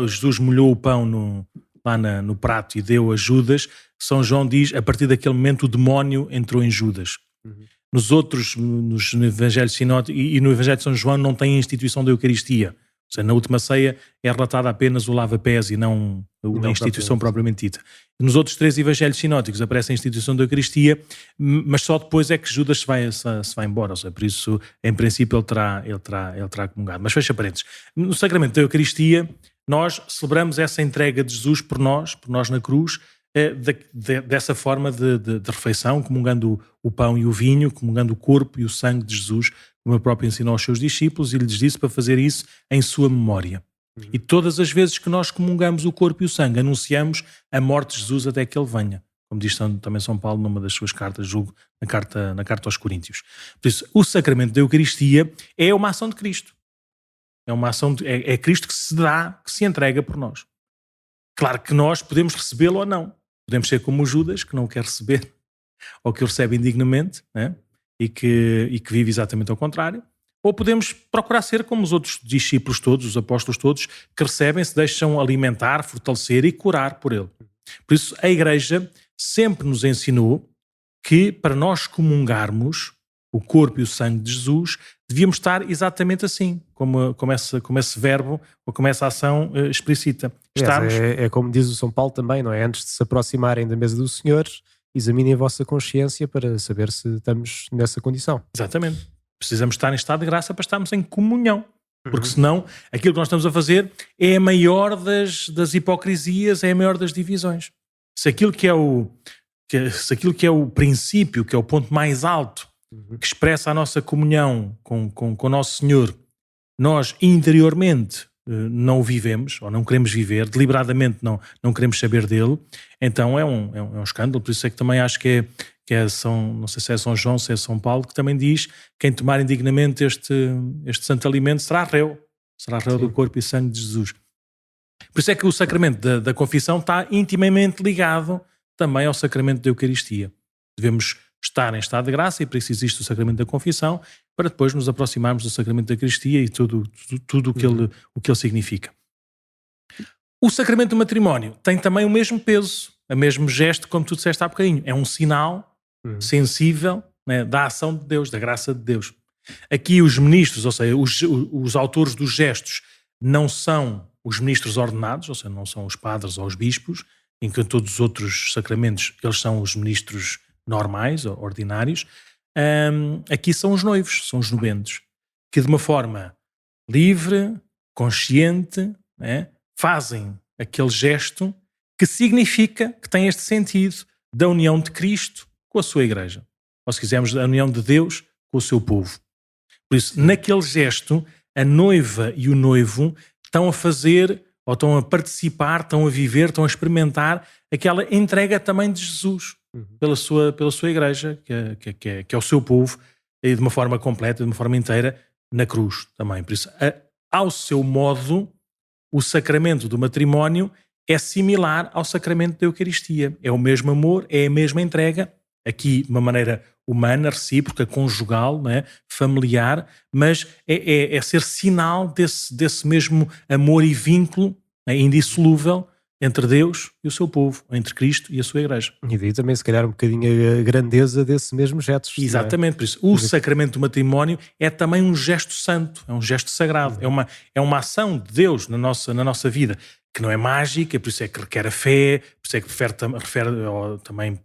Jesus molhou o pão no prato e deu a Judas, São João diz, a partir daquele momento o demónio entrou em Judas. Nos Evangelhos sinóticos e no Evangelho de São João não tem a instituição da Eucaristia. Ou seja, na última ceia é relatada apenas o lava-pés e não a instituição propriamente dita. Nos outros 3 Evangelhos sinóticos aparece a instituição da Eucaristia, mas só depois é que Judas se vai embora. Ou seja, por isso, em princípio, ele terá comungado. Mas fecha parênteses. No sacramento da Eucaristia, nós celebramos essa entrega de Jesus por nós na cruz, dessa forma de refeição, comungando o pão e o vinho, comungando o corpo e o sangue de Jesus, como ele próprio ensinou aos seus discípulos, e lhes disse para fazer isso em sua memória. E todas as vezes que nós comungamos o corpo e o sangue, anunciamos a morte de Jesus até que ele venha. Como diz também São Paulo numa das suas cartas, julgo, na carta aos Coríntios. Por isso, o sacramento da Eucaristia é uma ação de Cristo. É uma ação é Cristo que se dá, que se entrega por nós. Claro que nós podemos recebê-lo ou não. Podemos ser como o Judas, que não quer receber, ou que o recebe indignamente, né? e que vive exatamente ao contrário. Ou podemos procurar ser como os outros discípulos todos, os apóstolos todos, que recebem, se deixam alimentar, fortalecer e curar por ele. Por isso, a Igreja sempre nos ensinou que para nós comungarmos o corpo e o sangue de Jesus, devíamos estar exatamente assim, como esse verbo ou como essa ação explicita. Aliás, é como diz o São Paulo também, não é? Antes de se aproximarem da mesa do Senhor, examinem a vossa consciência para saber se estamos nessa condição. Exatamente. Precisamos estar em estado de graça para estarmos em comunhão. Porque senão, aquilo que nós estamos a fazer é a maior das hipocrisias, é a maior das divisões. Se aquilo que é o princípio, que é o ponto mais alto, que expressa a nossa comunhão com o nosso Senhor, nós interiormente não o vivemos, ou não queremos viver, deliberadamente não queremos saber dele, então é um escândalo. Por isso é que também acho que não sei se é São João, se é São Paulo, que também diz: quem tomar indignamente este santo alimento será réu do corpo e sangue de Jesus. Por isso é que o sacramento da confissão está intimamente ligado também ao sacramento da Eucaristia. Devemos estar em estado de graça, e por isso existe o sacramento da confissão, para depois nos aproximarmos do sacramento da Eucaristia e tudo o que ele significa. O sacramento do matrimónio tem também o mesmo peso, o mesmo gesto, como tu disseste há bocadinho. É um sinal sensível, né, da ação de Deus, da graça de Deus. Aqui os ministros, ou seja, os autores dos gestos, não são os ministros ordenados, ou seja, não são os padres ou os bispos, enquanto todos os outros sacramentos eles são os ministros normais ou ordinários. Aqui são os noivos, são os nobendos, que de uma forma livre, consciente, né, fazem aquele gesto que significa, que tem este sentido da união de Cristo com a sua Igreja. Ou se quisermos, a união de Deus com o seu povo. Por isso, naquele gesto, a noiva e o noivo estão a fazer, ou estão a participar, estão a viver, estão a experimentar aquela entrega também de Jesus pela sua Igreja, que é o seu povo, e de uma forma completa, de uma forma inteira, na cruz também. Por isso, ao seu modo, o sacramento do matrimónio é similar ao sacramento da Eucaristia. É o mesmo amor, é a mesma entrega, aqui de uma maneira humana, recíproca, conjugal, né, familiar, mas é ser sinal desse mesmo amor e vínculo, né, indissolúvel entre Deus e o seu povo, entre Cristo e a sua Igreja. E daí também, se calhar, um bocadinho a grandeza desse mesmo gesto. Exatamente, por isso o sacramento do matrimónio é também um gesto santo, é um gesto sagrado, é uma ação de Deus na nossa vida, que não é mágica, por isso é que requer a fé, por isso é que também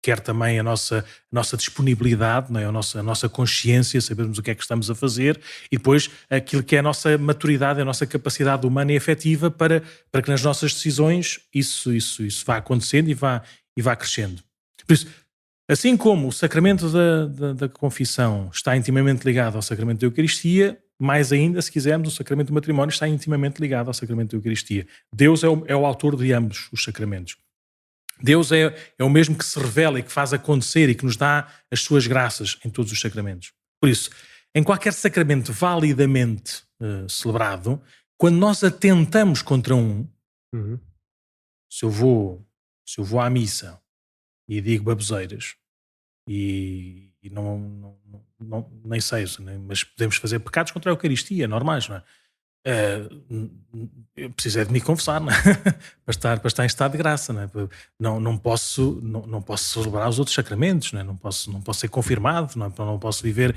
quer também a nossa disponibilidade, não é? a nossa consciência, sabermos o que é que estamos a fazer, e depois aquilo que é a nossa maturidade, a nossa capacidade humana e afetiva para que nas nossas decisões isso vá acontecendo e vá crescendo. Por isso, assim como o sacramento da confissão está intimamente ligado ao sacramento da Eucaristia, mais ainda, se quisermos, o sacramento do matrimónio está intimamente ligado ao sacramento da Eucaristia. Deus é o autor de ambos os sacramentos. Deus é o mesmo que se revela e que faz acontecer e que nos dá as suas graças em todos os sacramentos. Por isso, em qualquer sacramento validamente celebrado, quando nós atentamos contra se eu vou à missa e digo baboseiras e não nem sei, mas podemos fazer pecados contra a Eucaristia, normais, não é? Eu preciso de me confessar, não é? para estar em estado de graça, não é? Não posso celebrar os outros sacramentos, não é? Não posso ser confirmado, não posso viver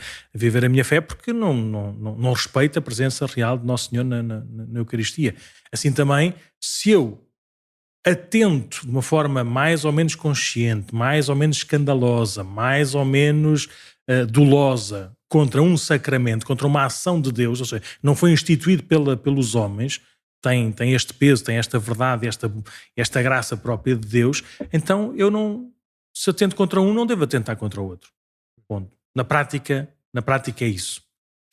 a minha fé porque não respeito a presença real de Nosso Senhor na Eucaristia. Assim também, se eu atento de uma forma mais ou menos consciente, mais ou menos escandalosa, mais ou menos dolosa contra um sacramento, contra uma ação de Deus, ou seja, não foi instituído pelos homens, tem este peso, tem esta verdade, esta graça própria de Deus, então se eu atento contra um, não devo atentar contra o outro. Ponto. Na prática é isso.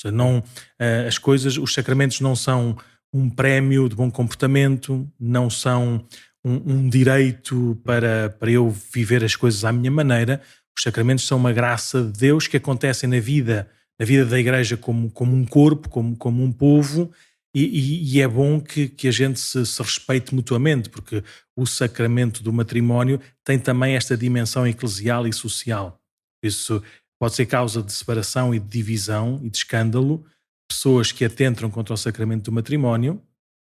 Ou seja, os sacramentos não são um prémio de bom comportamento, não são um direito para eu viver as coisas à minha maneira. Os sacramentos são uma graça de Deus que acontecem na vida da Igreja como um corpo, como um povo, e é bom que a gente se respeite mutuamente, porque o sacramento do matrimónio tem também esta dimensão eclesial e social. Isso pode ser causa de separação e de divisão e de escândalo, pessoas que atentam contra o sacramento do matrimónio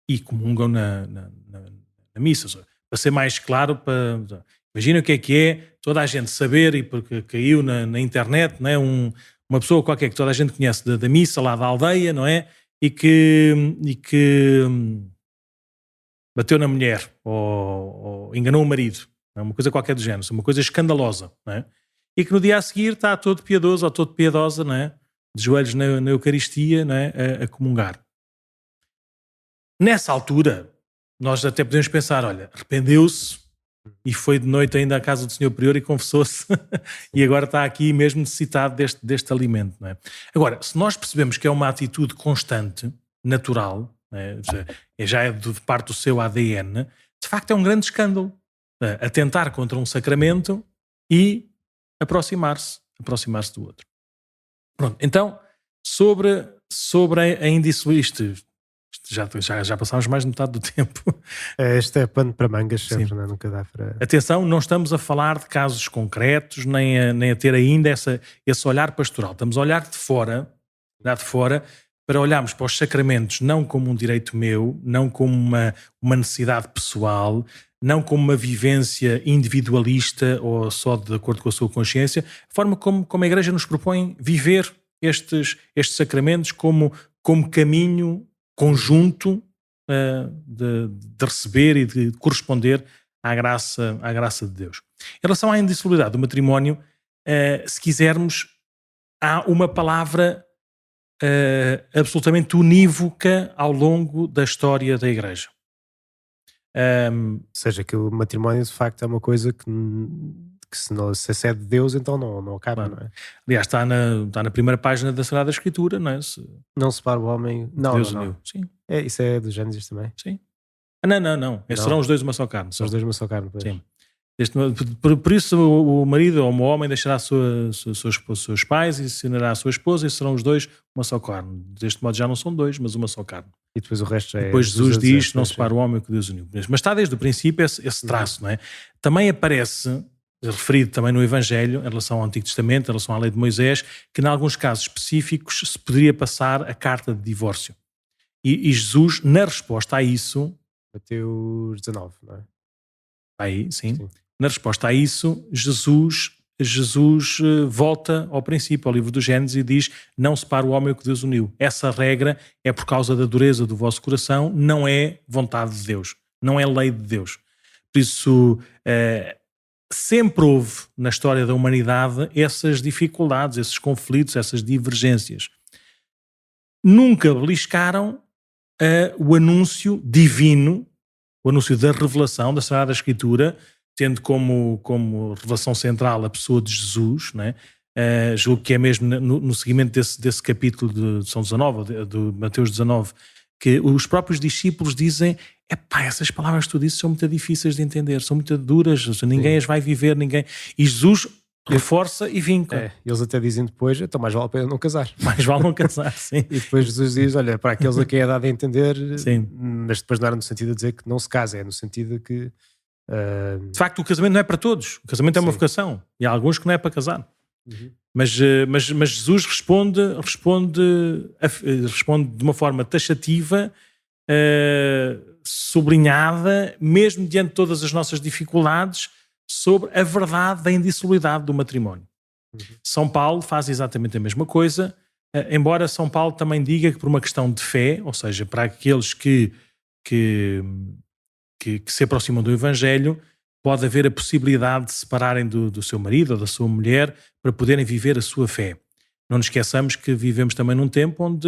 e comungam na missa. Para ser mais claro, imagina o que é toda a gente saber, e porque caiu na internet, não é? Uma pessoa qualquer que toda a gente conhece da missa lá da aldeia, não é? E que bateu na mulher ou enganou o marido, não é? Uma coisa qualquer do género, uma coisa escandalosa, não é? E que no dia a seguir está todo piedoso ou todo piedosa, não é? De joelhos na Eucaristia, não é? A comungar. Nessa altura, nós até podemos pensar, olha, arrependeu-se e foi de noite ainda à casa do Senhor Prior e confessou-se e agora está aqui mesmo necessitado deste alimento, não é? Agora, se nós percebemos que é uma atitude constante, natural, não é? Já é de parte do seu ADN, de facto é um grande escândalo atentar contra um sacramento e aproximar-se do outro. Pronto, então, sobre a indissolução, já passámos mais de metade do tempo. Este é pano para mangas sempre, não é? Nunca dá para... Atenção, não estamos a falar de casos concretos, nem a ter ainda esse olhar pastoral. Estamos a olhar de fora, para olharmos para os sacramentos não como um direito meu, não como uma necessidade pessoal, não como uma vivência individualista ou só de acordo com a sua consciência, a forma como a Igreja nos propõe viver estes sacramentos como caminho conjunto de receber e de corresponder à graça de Deus. Em relação à indissolubilidade do matrimónio, se quisermos, há uma palavra absolutamente unívoca ao longo da história da Igreja. Ou seja, que o matrimónio de facto é uma coisa que se não se excede de Deus, então não acaba, Claro. não é? Aliás, está na primeira página da Sagrada Escritura, não é? Não separa o homem... Deus não. uniu. Sim, Isso é do Gênesis também? sim. Não. Serão os dois uma só carne. São os dois uma só carne, pois. Sim. Por isso o marido ou o homem deixará seus pais e se unirá à sua esposa e serão os dois uma só carne. Deste modo já não são dois, mas uma só carne. E depois o resto já é... Depois Jesus diz, não separa o homem que Deus uniu. Mas está desde o princípio esse traço, não é? Também aparece, referido também no Evangelho, em relação ao Antigo Testamento, em relação à lei de Moisés, que em alguns casos específicos se poderia passar a carta de divórcio. E Jesus, na resposta a isso... Mateus 19, não é? Aí, sim. Na resposta a isso, Jesus volta ao princípio, ao livro do Gênesis, e diz: não separa o homem que Deus uniu. Essa regra é por causa da dureza do vosso coração, não é vontade de Deus, não é lei de Deus. Por isso, sempre houve na história da humanidade essas dificuldades, esses conflitos, essas divergências. Nunca beliscaram o anúncio divino, o anúncio da revelação da Sagrada Escritura, tendo como revelação central a pessoa de Jesus, não é? Julgo que é mesmo no seguimento desse capítulo de São 19, de Mateus 19, que os próprios discípulos dizem: essas palavras que tu dizes são muito difíceis de entender, são muito duras, ninguém as vai viver, ninguém... E Jesus reforça e vinca. Eles até dizem depois: então mais vale a pena não casar. Mais vale não casar, sim. E depois Jesus diz: olha, para aqueles a quem é dado a entender, sim. Mas depois não era no sentido de dizer que não se casa, é no sentido de que... De facto, o casamento não é para todos. O casamento é uma vocação. E há alguns que não é para casar. Uhum. Mas Jesus responde de uma forma taxativa, sublinhada, mesmo diante de todas as nossas dificuldades, sobre a verdade da indissolubilidade do matrimónio. Uhum. São Paulo faz exatamente a mesma coisa, embora São Paulo também diga que por uma questão de fé, ou seja, para aqueles que se aproximam do Evangelho, pode haver a possibilidade de se separarem do seu marido ou da sua mulher para poderem viver a sua fé. Não nos esqueçamos que vivemos também num tempo onde,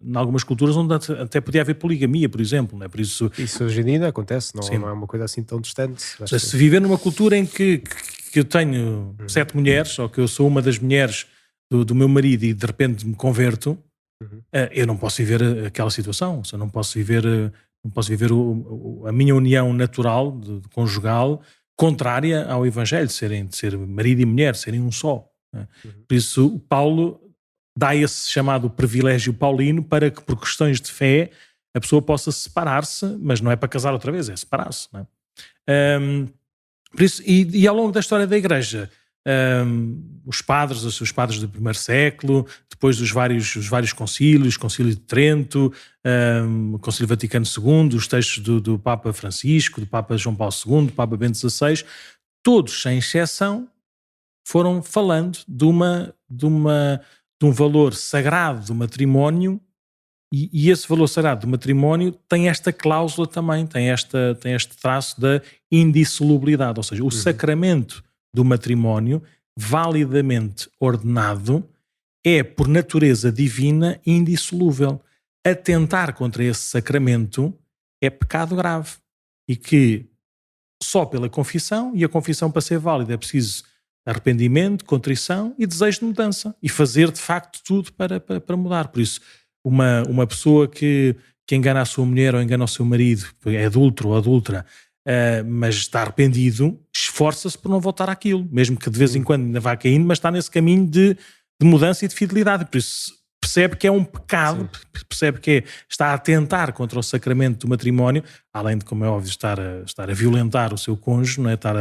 em algumas culturas, onde até podia haver poligamia, por exemplo. Não é? Por isso hoje em dia ainda acontece, não é uma coisa assim tão distante. Se viver numa cultura em que eu tenho 7 mulheres, ou que eu sou uma das mulheres do meu marido e de repente me converto, eu não posso viver aquela situação. Eu não posso viver a minha união natural, conjugal, contrária ao Evangelho, de ser marido e mulher, serem um só. Por isso, Paulo dá esse chamado privilégio paulino para que, por questões de fé, a pessoa possa separar-se, mas não é para casar outra vez, é separar-se. Não é? Por isso, e ao longo da história da Igreja, os padres do primeiro século, depois dos vários concílios, Concílio de Trento, o Concílio Vaticano II, os textos do Papa Francisco, do Papa João Paulo II, do Papa Bento XVI, todos, sem exceção, foram falando de um valor sagrado do matrimónio, e esse valor sagrado do matrimónio tem esta cláusula também, tem este traço da indissolubilidade, ou seja, o sacramento do matrimónio, validamente ordenado, é por natureza divina indissolúvel. Atentar contra esse sacramento é pecado grave, e que só pela confissão, e a confissão para ser válida é preciso arrependimento, contrição e desejo de mudança, e fazer de facto tudo para mudar. Por isso, uma pessoa que engana a sua mulher ou engana o seu marido, é adúltero ou adúltera, mas está arrependido, esforça-se por não voltar àquilo, mesmo que de vez em quando ainda vá caindo, mas está nesse caminho de mudança e de fidelidade. Por isso percebe que é um pecado, percebe que está a atentar contra o sacramento do matrimónio, além de, como é óbvio, estar a violentar o seu cônjuge, não é? estar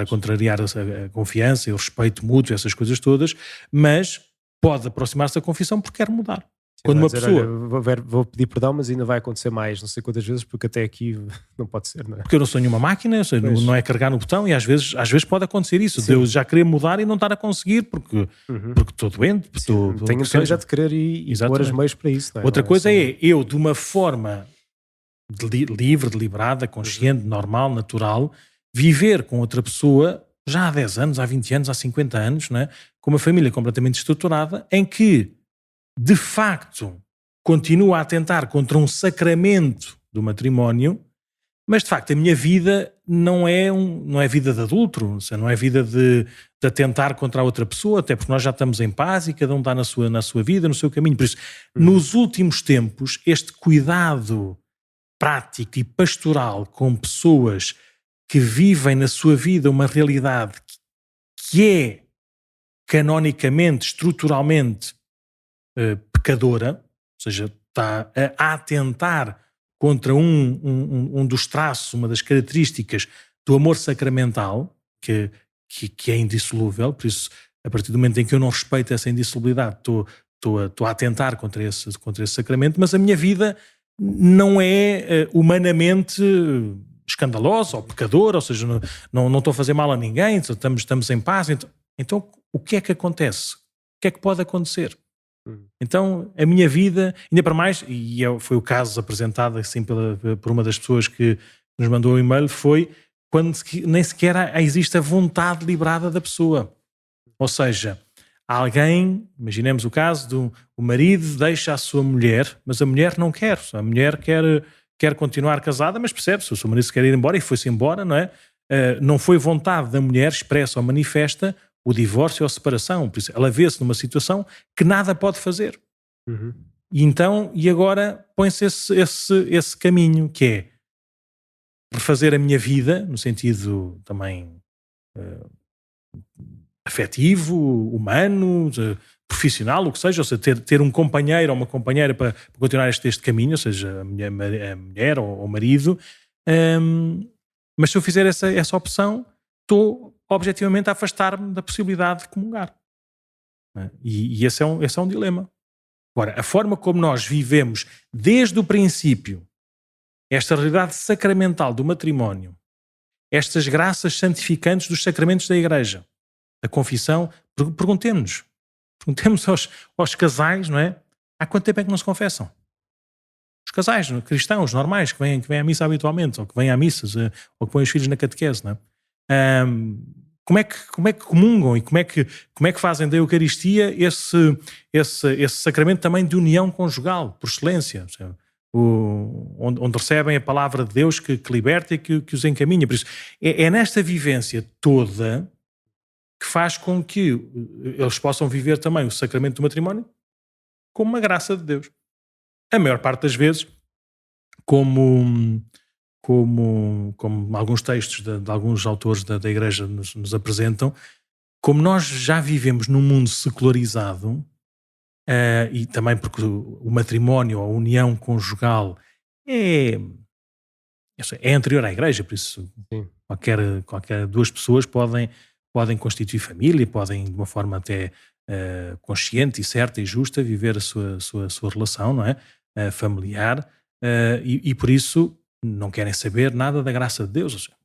a contrariar a confiança e o respeito mútuo, essas coisas todas, mas pode aproximar-se da confissão porque quer mudar. Quando uma pessoa... Olha, vou pedir perdão, mas ainda vai acontecer mais, não sei quantas vezes, porque até aqui não pode ser, não é? Porque eu não sou nenhuma máquina, não é carregar no botão, e às vezes pode acontecer isso. Sim. Deus já querer mudar e não estar a conseguir porque estou doente. Tenho já de querer e pôr os meios para isso. Não é? Outra não é coisa só... é eu, de uma forma livre, deliberada, consciente, normal, natural, viver com outra pessoa já há 10 anos, há 20 anos, há 50 anos, não é? Com uma família completamente estruturada, em que, de facto, continua a atentar contra um sacramento do matrimónio, mas de facto a minha vida não é vida de adúltero, ou seja, não é vida de atentar contra a outra pessoa, até porque nós já estamos em paz e cada um está na sua vida, no seu caminho. Por isso, nos últimos tempos, este cuidado prático e pastoral com pessoas que vivem na sua vida uma realidade que é canonicamente, estruturalmente pecadora, ou seja, está a atentar contra um dos traços, uma das características do amor sacramental, que é indissolúvel. Por isso, a partir do momento em que eu não respeito essa indissolubilidade, estou a atentar contra esse sacramento, mas a minha vida não é humanamente escandalosa ou pecadora, ou seja, não estou a fazer mal a ninguém, estamos em paz. Então, o que é que acontece? O que é que pode acontecer? Então, a minha vida, ainda para mais, e foi o caso apresentado assim por uma das pessoas que nos mandou o e-mail, foi quando nem sequer existe a vontade deliberada da pessoa. Ou seja, alguém, imaginemos o caso o marido deixa a sua mulher, mas a mulher não quer. A mulher quer continuar casada, mas percebe-se, o seu marido se quer ir embora e foi-se embora, não é? Não foi vontade da mulher, expressa ou manifesta, o divórcio ou a separação. Por isso, ela vê-se numa situação que nada pode fazer. E agora põe-se esse caminho, que é refazer a minha vida, no sentido também afetivo, humano, profissional, o que seja, ou seja, ter um companheiro ou uma companheira para continuar este caminho, ou seja, a mulher ou o marido. Mas se eu fizer essa opção, estou objetivamente a afastar-me da possibilidade de comungar. E esse é um dilema. Agora, a forma como nós vivemos desde o princípio esta realidade sacramental do matrimónio, estas graças santificantes dos sacramentos da Igreja, a confissão, perguntemos aos casais, não é? Há quanto tempo é que não se confessam? Os casais cristãos normais que vêm à missa habitualmente, ou que vêm à missas, ou que põem os filhos na catequese, não é? Como é que comungam e como é que fazem da Eucaristia esse sacramento também de união conjugal, por excelência, onde recebem a palavra de Deus que liberta e que os encaminha. Por isso, é nesta vivência toda que faz com que eles possam viver também o sacramento do matrimónio como uma graça de Deus. A maior parte das vezes, como alguns textos de alguns autores da Igreja nos apresentam, como nós já vivemos num mundo secularizado, e também porque o matrimónio, a união conjugal é anterior à Igreja, por isso qualquer duas pessoas podem constituir família, podem de uma forma até consciente e certa e justa viver a sua relação, não é? Familiar, e por isso não querem saber nada da graça de Deus. Ou seja,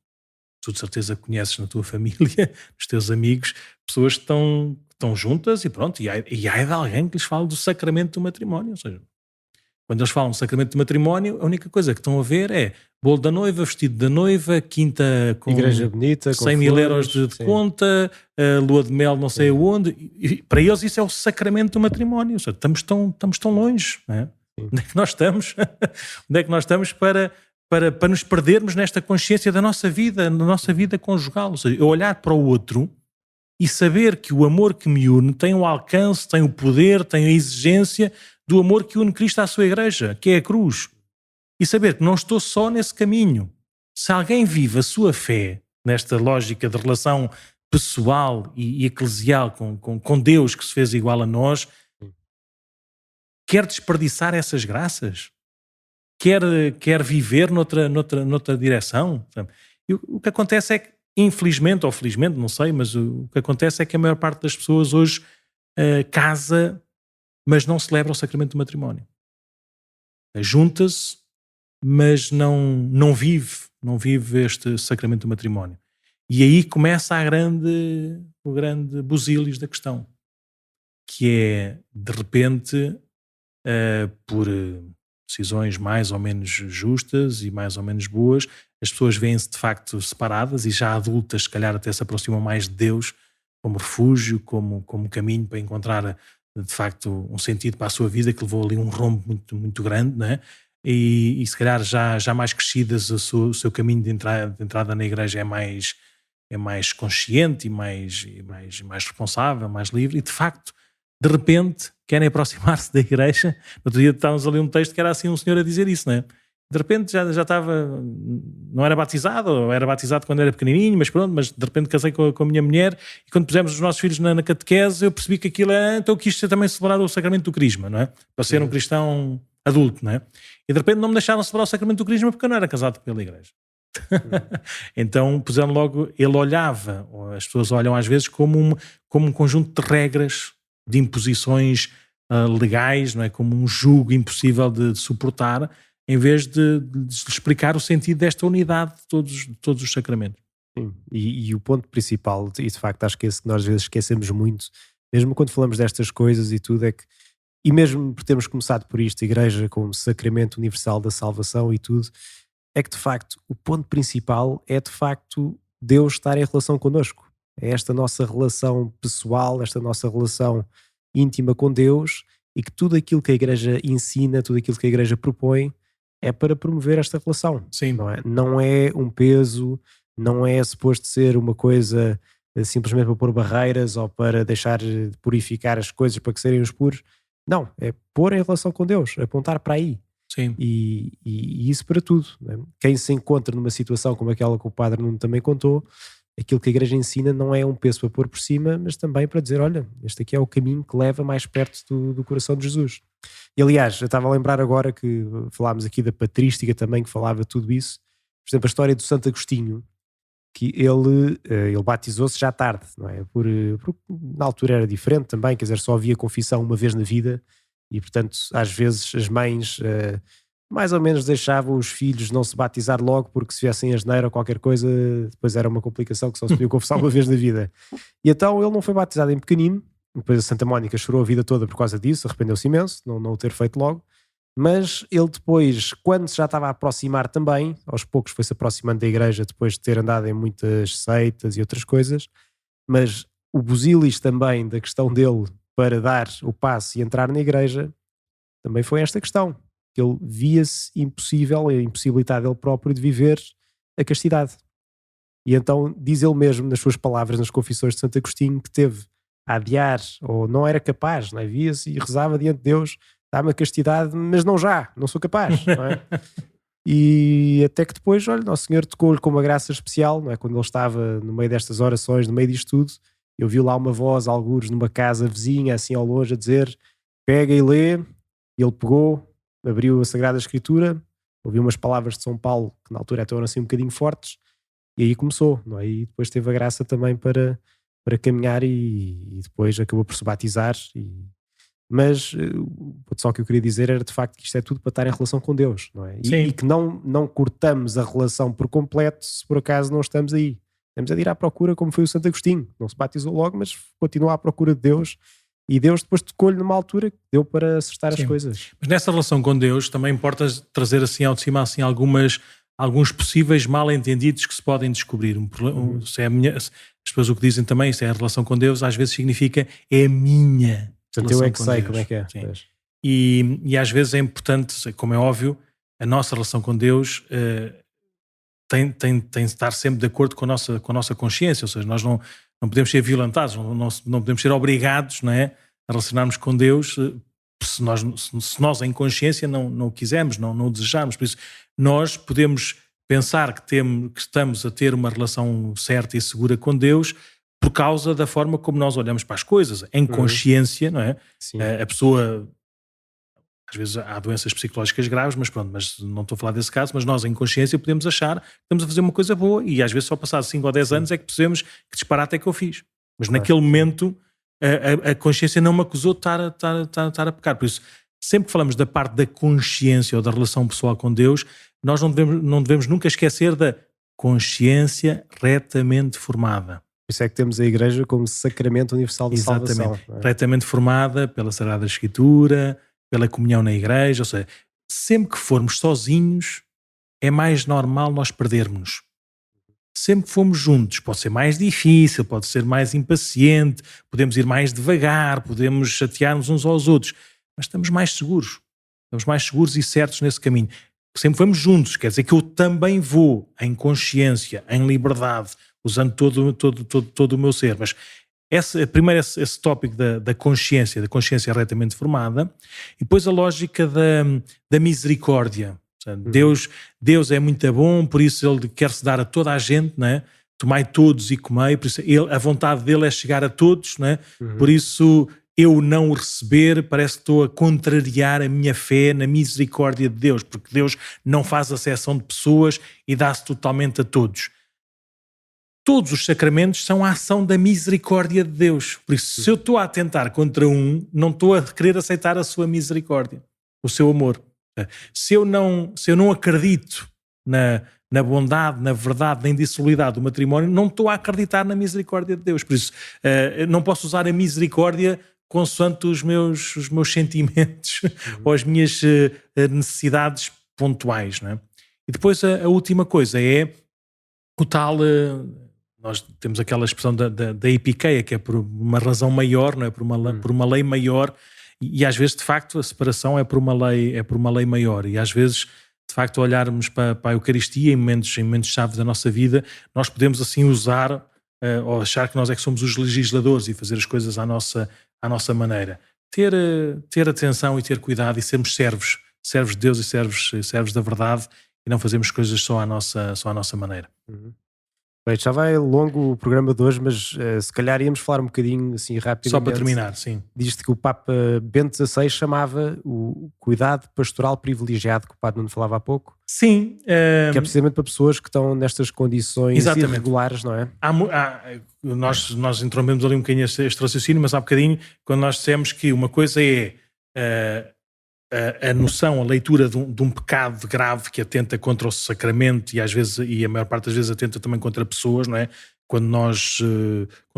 tu de certeza conheces na tua família, nos teus amigos, pessoas que estão juntas e pronto, e há de alguém que lhes fala do sacramento do matrimónio. Ou seja, quando eles falam do sacramento do matrimónio, a única coisa que estão a ver é bolo da noiva, vestido da noiva, quinta com igreja bonita, 100 mil euros de conta, lua de mel não sei aonde. E para eles isso é o sacramento do matrimónio. Ou seja, estamos tão longe. Não é? Onde é que nós estamos? Onde é que nós estamos para nos perdermos nesta consciência da nossa vida conjugal? Ou seja, eu olhar para o outro e saber que o amor que me une tem o alcance, tem o poder, tem a exigência do amor que une Cristo à sua igreja, que é a cruz. E saber que não estou só nesse caminho. Se alguém vive a sua fé nesta lógica de relação pessoal e eclesial com Deus que se fez igual a nós, quer desperdiçar essas graças? Quer viver noutra direção? E o que acontece é que, infelizmente ou felizmente, não sei, mas o que acontece é que a maior parte das pessoas hoje casa, mas não celebra o sacramento do matrimónio. Junta-se, mas não vive este sacramento do matrimónio. E aí começa o grande busilis da questão, que é, de repente, por decisões mais ou menos justas e mais ou menos boas, as pessoas veem-se de facto separadas e já adultas, se calhar até se aproximam mais de Deus como refúgio, como caminho para encontrar de facto um sentido para a sua vida, que levou ali um rombo muito, muito grande, não é? E se calhar já mais crescidas o seu caminho de entrada na igreja é mais consciente e mais responsável, mais livre, e de facto, de repente, querem aproximar-se da igreja. No outro dia estávamos ali um texto que era assim um senhor a dizer isso, não é? De repente já estava, não era batizado, ou era batizado quando era pequenininho, mas pronto, mas de repente casei com a minha mulher, e quando pusemos os nossos filhos na catequese, eu percebi que aquilo é, então quis também celebrar o sacramento do crisma, não é? Para ser um cristão adulto, não é? E de repente não me deixaram celebrar o sacramento do crisma porque eu não era casado pela igreja. Então puseram logo, ele olhava, as pessoas olham às vezes como um conjunto de regras, de imposições legais, não é? Como um jugo impossível de suportar, em vez de explicar o sentido desta unidade de todos os sacramentos. Sim. E o ponto principal, e de facto acho que esse que nós às vezes esquecemos muito, mesmo quando falamos destas coisas e tudo, é que, e mesmo por termos começado por isto, a igreja como sacramento universal da salvação e tudo, é que de facto o ponto principal é de facto Deus estar em relação connosco. É esta nossa relação pessoal, esta nossa relação íntima com Deus, e que tudo aquilo que a igreja ensina, tudo aquilo que a igreja propõe é para promover esta relação. Sim. Não é um peso, não é suposto ser uma coisa simplesmente para pôr barreiras ou para deixar de purificar as coisas para que serem os puros. Não, é pôr em relação com Deus, apontar para aí. Sim. E isso para tudo. Não é? Quem se encontra numa situação como aquela que o Padre Nuno também contou, aquilo que a igreja ensina não é um peso para pôr por cima, mas também para dizer, olha, este aqui é o caminho que leva mais perto do coração de Jesus. E aliás, eu estava a lembrar agora que falámos aqui da patrística também, que falava tudo isso. Por exemplo, a história do Santo Agostinho, que ele batizou-se já tarde, não é? Porque na altura era diferente também, quer dizer, só havia confissão uma vez na vida, e portanto às vezes as mães mais ou menos deixavam os filhos não se batizar logo, porque se viessem asneira ou qualquer coisa, depois era uma complicação que só se podia confessar uma vez na vida. E então ele não foi batizado em pequenino. Depois a Santa Mónica chorou a vida toda por causa disso, arrependeu-se imenso, não o ter feito logo. Mas ele depois, quando se já estava a aproximar também, aos poucos foi-se aproximando da igreja depois de ter andado em muitas seitas e outras coisas, mas o busilis também da questão dele para dar o passo e entrar na igreja também foi esta questão. Ele via-se impossível, a impossibilidade dele próprio de viver a castidade. E então diz ele mesmo nas suas palavras nas Confissões de Santo Agostinho que teve a adiar, ou não era capaz, não é? Via-se e rezava diante de Deus, dá-me a castidade, mas não sou capaz, não é? E até que depois, olha, Nosso Senhor tocou-lhe com uma graça especial, não é? Quando ele estava no meio destas orações, no meio disto tudo, eu vi lá uma voz, algures numa casa vizinha, assim ao longe, a dizer, pega e lê, e ele pegou, abriu a Sagrada Escritura, ouviu umas palavras de São Paulo, que na altura até eram assim um bocadinho fortes, e aí começou, não é? E depois teve a graça também para caminhar e depois acabou por se batizar Mas só o que eu queria dizer era de facto que isto é tudo para estar em relação com Deus, não é? Sim. E que não cortamos a relação por completo se por acaso não estamos aí. Temos a de ir à procura, como foi o Santo Agostinho. Não se batizou logo, mas continua à procura de Deus. E Deus depois tocou-lhe numa altura que deu para acertar as coisas. Mas nessa relação com Deus também importa trazer assim ao de cima assim, alguns possíveis mal-entendidos que se podem descobrir. Se é as pessoas o que dizem também, se é a relação com Deus, às vezes significa é a minha. Portanto, eu é que sei como é que é. E às vezes é importante, como é óbvio, a nossa relação com Deus tem de estar sempre de acordo com a nossa consciência, ou seja, nós não podemos ser violentados, não podemos ser obrigados, não é, a relacionarmos com Deus se nós em consciência não o quisermos, não o desejamos. Por isso, nós podemos pensar que estamos a ter uma relação certa e segura com Deus por causa da forma como nós olhamos para as coisas, em consciência, não é? Sim. A pessoa, às vezes há doenças psicológicas graves, mas pronto, mas não estou a falar desse caso, mas nós em consciência podemos achar que estamos a fazer uma coisa boa e às vezes só passados 5 ou 10 anos é que percebemos que disparate é que eu fiz. Mas naquele momento a consciência não me acusou de estar a pecar. Por isso, sempre que falamos da parte da consciência ou da relação pessoal com Deus, nós não devemos nunca esquecer da consciência retamente formada. Por isso é que temos a Igreja como sacramento universal de salvação. Retamente formada pela Sagrada Escritura, pela comunhão na Igreja, ou seja, sempre que formos sozinhos é mais normal nós perdermos-nos. Sempre que formos juntos pode ser mais difícil, pode ser mais impaciente, podemos ir mais devagar, podemos chatear-nos uns aos outros, mas estamos mais seguros e certos nesse caminho. Sempre vamos juntos, quer dizer que eu também vou em consciência, em liberdade, usando todo o meu ser. Mas primeiro esse tópico da consciência retamente formada, e depois a lógica da misericórdia. Deus é muito bom, por isso Ele quer-se dar a toda a gente, não é? Tomai todos e comei, por isso a vontade dele é chegar a todos, não é? Por isso eu não o receber parece que estou a contrariar a minha fé na misericórdia de Deus, porque Deus não faz acepção de pessoas e dá-se totalmente a todos. Todos os sacramentos são a ação da misericórdia de Deus. Por isso, se eu estou a atentar contra não estou a querer aceitar a sua misericórdia, o seu amor. Se eu não acredito na bondade, na verdade, na indissolubilidade do matrimónio, não estou a acreditar na misericórdia de Deus. Por isso, não posso usar a misericórdia consoante os meus sentimentos ou as minhas necessidades pontuais. Não é? E depois a última coisa é o tal... nós temos aquela expressão da epiqueia, que é por uma razão maior, não é? Por uma lei maior, e às vezes, de facto, a separação é por uma lei maior, e às vezes, de facto, olharmos para a Eucaristia em momentos-chave da nossa vida, nós podemos assim usar, ou achar que nós é que somos os legisladores e fazer as coisas à nossa maneira. Ter atenção e ter cuidado e sermos servos de Deus e servos da verdade, e não fazermos coisas só à nossa maneira. Bem, já vai longo o programa de hoje, mas se calhar íamos falar um bocadinho assim rapidamente. Só para terminar, sim. Diz-te que o Papa Bento XVI chamava o cuidado pastoral privilegiado, que o Padre Nuno falava há pouco. Sim. Que é precisamente para pessoas que estão nestas condições irregulares, não é? Nós interrompemos ali um bocadinho este raciocínio, mas há bocadinho, quando nós dissemos que uma coisa é a noção, a leitura de um pecado grave que atenta contra o sacramento e a maior parte das vezes atenta também contra pessoas, não é? Quando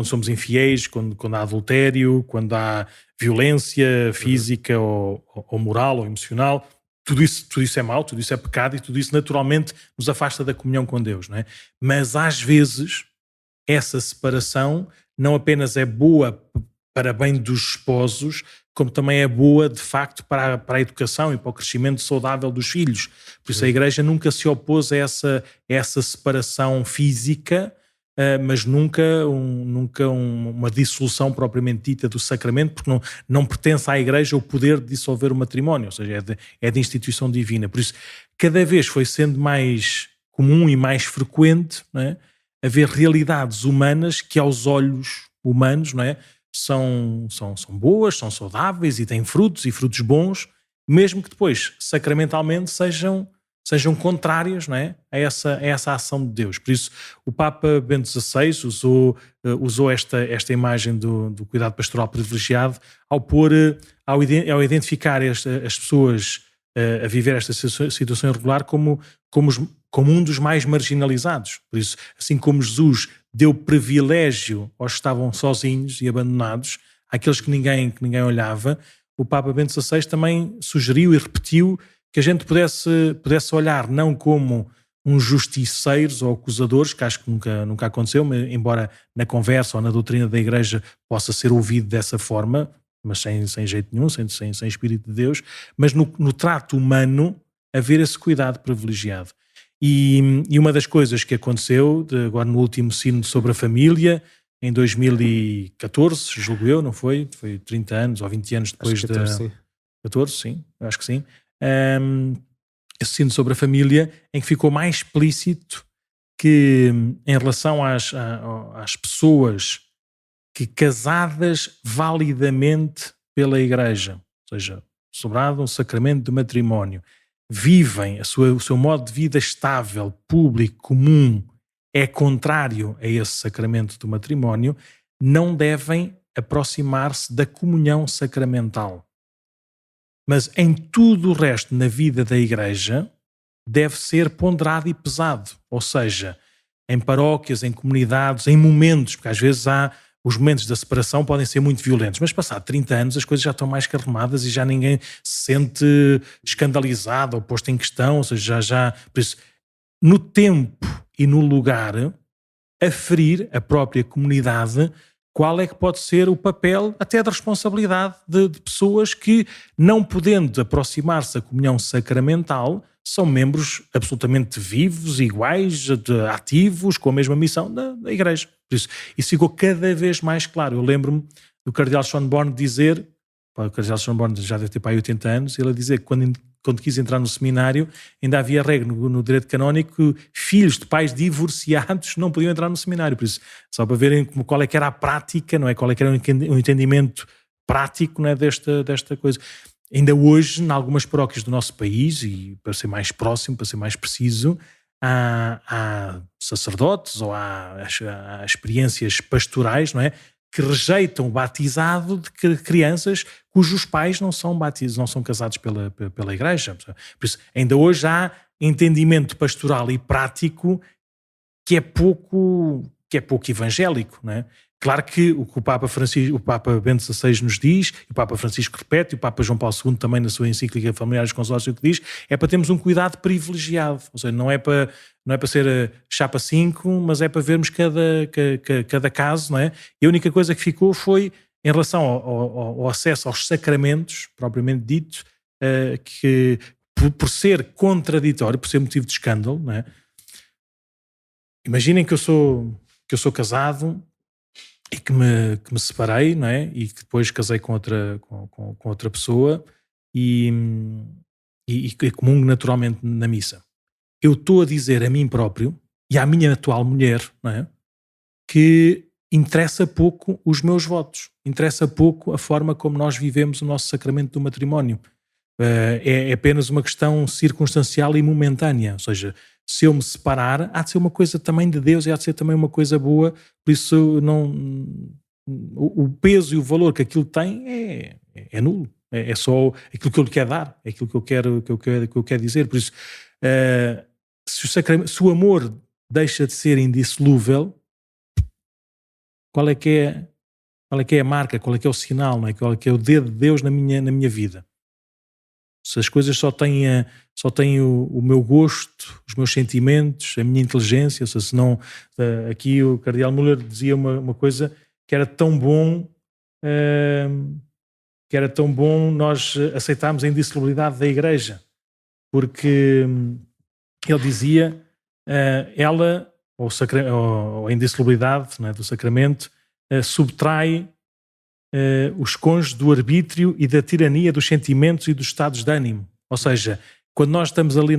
somos infiéis, quando há adultério, quando há violência física ou moral ou emocional, tudo isso é mau, tudo isso é pecado e tudo isso naturalmente nos afasta da comunhão com Deus, não é? Mas às vezes essa separação não apenas é boa para bem dos esposos, como também é boa, de facto, para a educação e para o crescimento saudável dos filhos. Por isso a Igreja nunca se opôs a essa separação física, mas nunca uma dissolução propriamente dita do sacramento, porque não pertence à Igreja o poder de dissolver o matrimónio, ou seja, é de instituição divina. Por isso, cada vez foi sendo mais comum e mais frequente, não é, haver realidades humanas que aos olhos humanos, não é, são boas, são saudáveis e têm frutos bons, mesmo que depois, sacramentalmente, sejam sejam contrárias, não é, a essa ação de Deus. Por isso, o Papa Bento XVI usou esta imagem do cuidado pastoral privilegiado ao identificar as pessoas a viver esta situação irregular como um dos mais marginalizados. Por isso, assim como Jesus deu privilégio aos que estavam sozinhos e abandonados, àqueles que ninguém olhava, o Papa Bento XVI também sugeriu e repetiu que a gente pudesse olhar não como uns justiceiros ou acusadores, que acho que nunca aconteceu, embora na conversa ou na doutrina da Igreja possa ser ouvido dessa forma, mas sem jeito nenhum, sem Espírito de Deus, mas no trato humano haver esse cuidado privilegiado. E uma das coisas que aconteceu, agora no último sínodo sobre a família, em 2014, julgo eu, não foi? Foi 30 anos ou 20 anos depois de... 14, sim, acho que sim. Esse sínodo sobre a família, em que ficou mais explícito que em relação às pessoas que casadas validamente pela Igreja, ou seja, sobrado um sacramento de matrimónio, vivem o seu modo de vida estável, público, comum, é contrário a esse sacramento do matrimónio, não devem aproximar-se da comunhão sacramental. Mas em tudo o resto na vida da Igreja deve ser ponderado e pesado, ou seja, em paróquias, em comunidades, em momentos, porque às vezes os momentos da separação podem ser muito violentos, mas passado 30 anos as coisas já estão mais calmadas e já ninguém se sente escandalizado ou posto em questão, ou seja, por isso, no tempo e no lugar, aferir a própria comunidade qual é que pode ser o papel até da responsabilidade de pessoas que, não podendo aproximar-se da comunhão sacramental, são membros absolutamente vivos, iguais, ativos, com a mesma missão da Igreja. Por isso ficou cada vez mais claro. Eu lembro-me do cardeal Schönborn dizer, o cardeal Schönborn já deve ter para aí 80 anos, ele a dizer que quando quis entrar no seminário, ainda havia regra no direito canónico que filhos de pais divorciados não podiam entrar no seminário. Por isso, só para verem qual é que era a prática, não é? Qual é que era o entendimento prático, não é, desta coisa. Ainda hoje, em algumas paróquias do nosso país, e para ser mais próximo, para ser mais preciso, há sacerdotes ou há experiências pastorais, não é, que rejeitam o batizado de crianças cujos pais não são batizados, não são casados pela Igreja. Por isso, ainda hoje há entendimento pastoral e prático que é pouco evangélico, não é? Claro que o que o Papa Bento XVI nos diz, o Papa Francisco repete, e o Papa João Paulo II também na sua encíclica Familiares Consórcio que diz, é para termos um cuidado privilegiado, ou seja, não é para ser chapa 5, mas é para vermos cada caso, não é? E a única coisa que ficou foi, em relação ao acesso aos sacramentos, propriamente dito, que por ser contraditório, por ser motivo de escândalo, não é? Imaginem que eu sou casado e que me separei, não é? E que depois casei com outra pessoa e comungo naturalmente na missa. Eu estou a dizer a mim próprio e à minha atual mulher, não é, que interessa pouco os meus votos, interessa pouco a forma como nós vivemos o nosso sacramento do matrimónio. É apenas uma questão circunstancial e momentânea, ou seja, se eu me separar, há de ser uma coisa também de Deus e há de ser também uma coisa boa, por isso o peso e o valor que aquilo tem é nulo, é só aquilo que eu lhe quero dar, é aquilo que eu quero dizer. Por isso, se o amor deixa de ser indissolúvel, qual é que é a marca, qual é que é o sinal, não é? Qual é que é o dedo de Deus na minha vida? Se as coisas só têm o meu gosto, os meus sentimentos, a minha inteligência, ou seja, se não, aqui o cardeal Müller dizia uma coisa que era tão bom nós aceitarmos a indissolubilidade da Igreja, porque ele dizia, ela, ou a indissolubilidade, não é, do sacramento, subtrai os cônjuges do arbítrio e da tirania dos sentimentos e dos estados de ânimo. Ou seja, quando nós estamos ali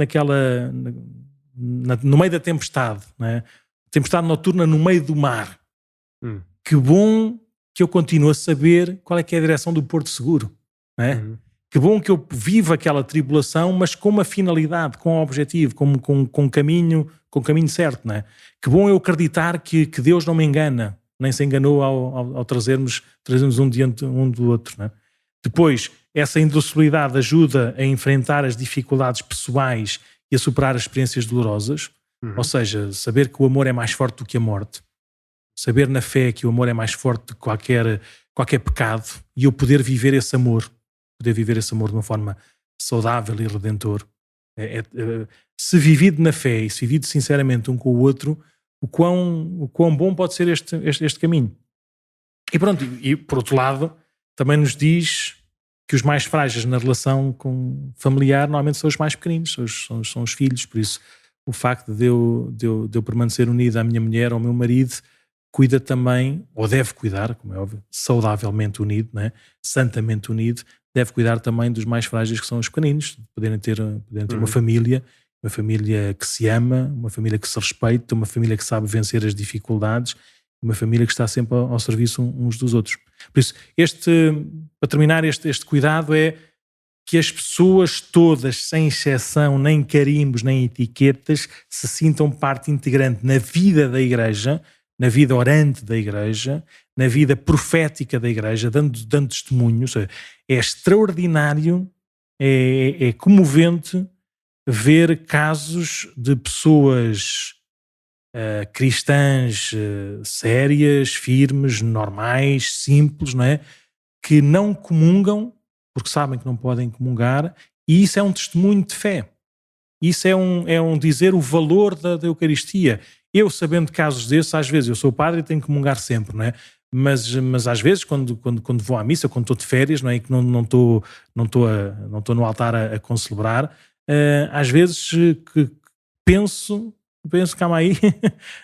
no meio da tempestade, não é? Tempestade noturna no meio do mar, que bom que eu continuo a saber qual é que é a direção do porto seguro, não é? Que bom que eu vivo aquela tribulação, mas com uma finalidade, com um objetivo, com um caminho certo, não é? Que bom eu acreditar que Deus não me engana, nem se enganou ao trazermos um diante um do outro, não é? Depois, essa indocibilidade ajuda a enfrentar as dificuldades pessoais e a superar as experiências dolorosas, ou seja, saber que o amor é mais forte do que a morte, saber na fé que o amor é mais forte do que qualquer pecado, e eu poder viver esse amor de uma forma saudável e redentor. Se vivido na fé e se vivido sinceramente um com o outro, o quão bom pode ser este caminho. E pronto, e por outro lado, também nos diz que os mais frágeis na relação com familiar normalmente são os mais pequeninos, são os filhos. Por isso, o facto de eu permanecer unido à minha mulher, ao meu marido, cuida também, ou deve cuidar, como é óbvio, saudavelmente unido, né? Santamente unido, deve cuidar também dos mais frágeis, que são os pequeninos, de poderem ter uma família que se ama, uma família que se respeita, uma família que sabe vencer as dificuldades, uma família que está sempre ao serviço uns dos outros. Por isso, para terminar, este cuidado é que as pessoas todas, sem exceção, nem carimbos, nem etiquetas, se sintam parte integrante na vida da Igreja, na vida orante da Igreja, na vida profética da Igreja, dando testemunho. Ou seja, é extraordinário, é comovente ver casos de pessoas cristãs sérias, firmes, normais, simples, não é? Que não comungam, porque sabem que não podem comungar, e isso é um testemunho de fé. Isso é um dizer o valor da Eucaristia. Eu, sabendo de casos desses, às vezes eu sou padre e tenho que comungar sempre, não é? Mas às vezes, quando vou à missa, quando estou de férias, não é? E que não estou no altar a concelebrar, às vezes que penso, calma aí,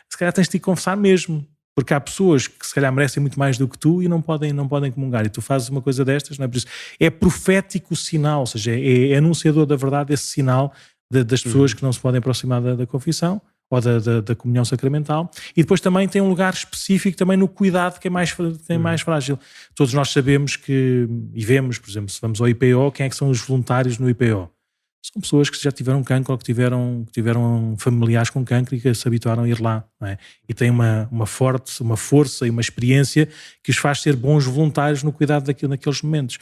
se calhar tens de te confessar mesmo, porque há pessoas que se calhar merecem muito mais do que tu e não podem comungar, e tu fazes uma coisa destas, não é? Por isso, é profético o sinal, ou seja, é anunciador da verdade esse sinal das pessoas que não se podem aproximar da confissão ou da comunhão sacramental. E depois também tem um lugar específico também no cuidado que é mais frágil. Todos nós sabemos e vemos, por exemplo, se vamos ao IPO, quem é que são os voluntários no IPO? São pessoas que já tiveram cancro ou que tiveram familiares com cancro e que se habituaram a ir lá, não é? E têm uma força e uma experiência que os faz ser bons voluntários no cuidado naqueles momentos.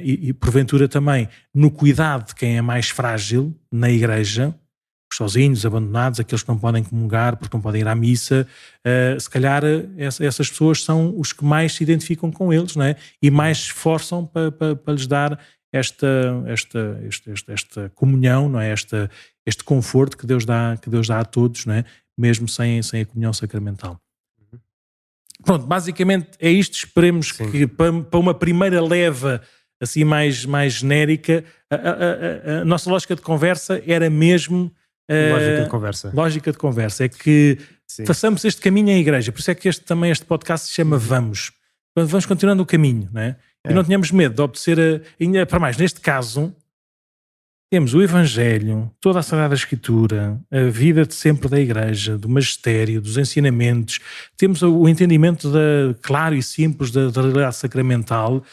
E porventura também no cuidado de quem é mais frágil na Igreja, os sozinhos, abandonados, aqueles que não podem comungar porque não podem ir à missa, se calhar essas pessoas são os que mais se identificam com eles, não é? E mais se esforçam para lhes dar esta comunhão, não é? Este conforto que Deus dá a todos, não é? Mesmo sem a comunhão sacramental. Pronto, basicamente é isto. Esperemos que para uma primeira leva assim mais genérica, a nossa lógica de conversa era mesmo lógica de conversa, é que façamos este caminho em Igreja. Por isso é que este podcast se chama Vamos continuando o caminho, não é? E não tínhamos medo de obedecer ainda para mais, neste caso temos o Evangelho, toda a Sagrada Escritura, a vida de sempre da Igreja, do magistério, dos ensinamentos, temos o entendimento claro e simples da realidade sacramental.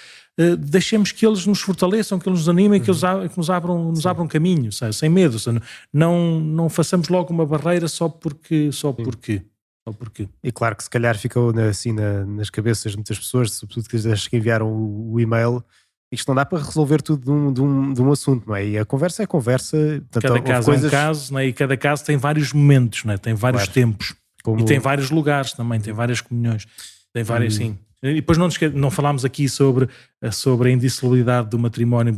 Deixemos que eles nos fortaleçam, que eles nos animem, que nos abram caminho, sabe? Sem medo. Sabe? Não façamos logo uma barreira só porque. E claro que se calhar ficou assim nas cabeças de muitas pessoas, sobretudo que enviaram o e-mail, isto não dá para resolver tudo de um assunto, não é? E a conversa é conversa. Portanto, cada caso é um caso, não é? E cada caso tem vários momentos, não é? Tem vários tempos. E tem vários lugares também, tem várias comunhões. Tem várias, sim. E depois não falámos aqui sobre a indissolubilidade do matrimónio /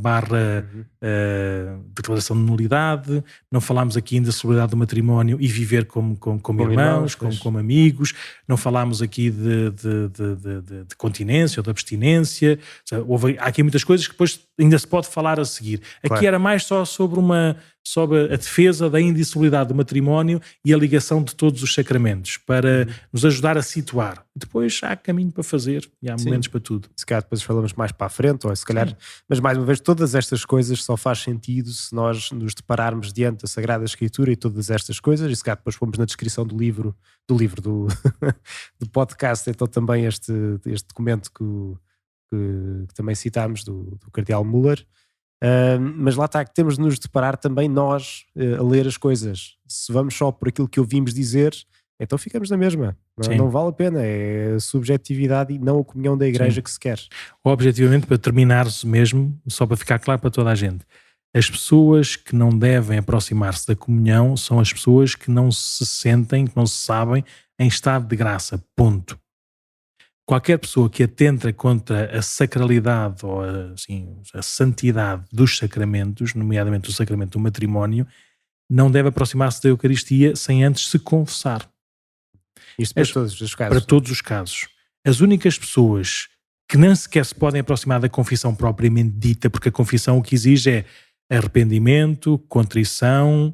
declaração de nulidade, não falámos aqui da indissolubilidade do matrimónio e viver como irmãos, como amigos, não falámos aqui de continência ou de abstinência. Há aqui muitas coisas que depois ainda se pode falar a seguir. Aqui era mais só sobre a defesa da indissolubilidade do matrimónio e a ligação de todos os sacramentos, para nos ajudar a situar. Depois há caminho para fazer e há momentos para tudo. Se calhar depois falamos mais para a frente, ou se calhar, mas mais uma vez, todas estas coisas só faz sentido se nós nos depararmos diante da Sagrada Escritura e todas estas coisas, e se calhar depois fomos na descrição do podcast, então também este documento que o que também citámos, do Cardeal Müller. Mas lá está, que temos de nos deparar também nós a ler as coisas. Se vamos só por aquilo que ouvimos dizer, então ficamos na mesma. Não vale a pena, é a subjetividade e não a comunhão da igreja que se quer. Objetivamente, para terminar-se mesmo, só para ficar claro para toda a gente, as pessoas que não devem aproximar-se da comunhão são as pessoas que não se sentem, que não se sabem em estado de graça, ponto. Qualquer pessoa que atenta contra a sacralidade ou a santidade dos sacramentos, nomeadamente o sacramento do matrimónio, não deve aproximar-se da Eucaristia sem antes se confessar. Isto para todos os casos. Para todos os casos. As únicas pessoas que nem sequer se podem aproximar da confissão propriamente dita, porque a confissão o que exige é arrependimento, contrição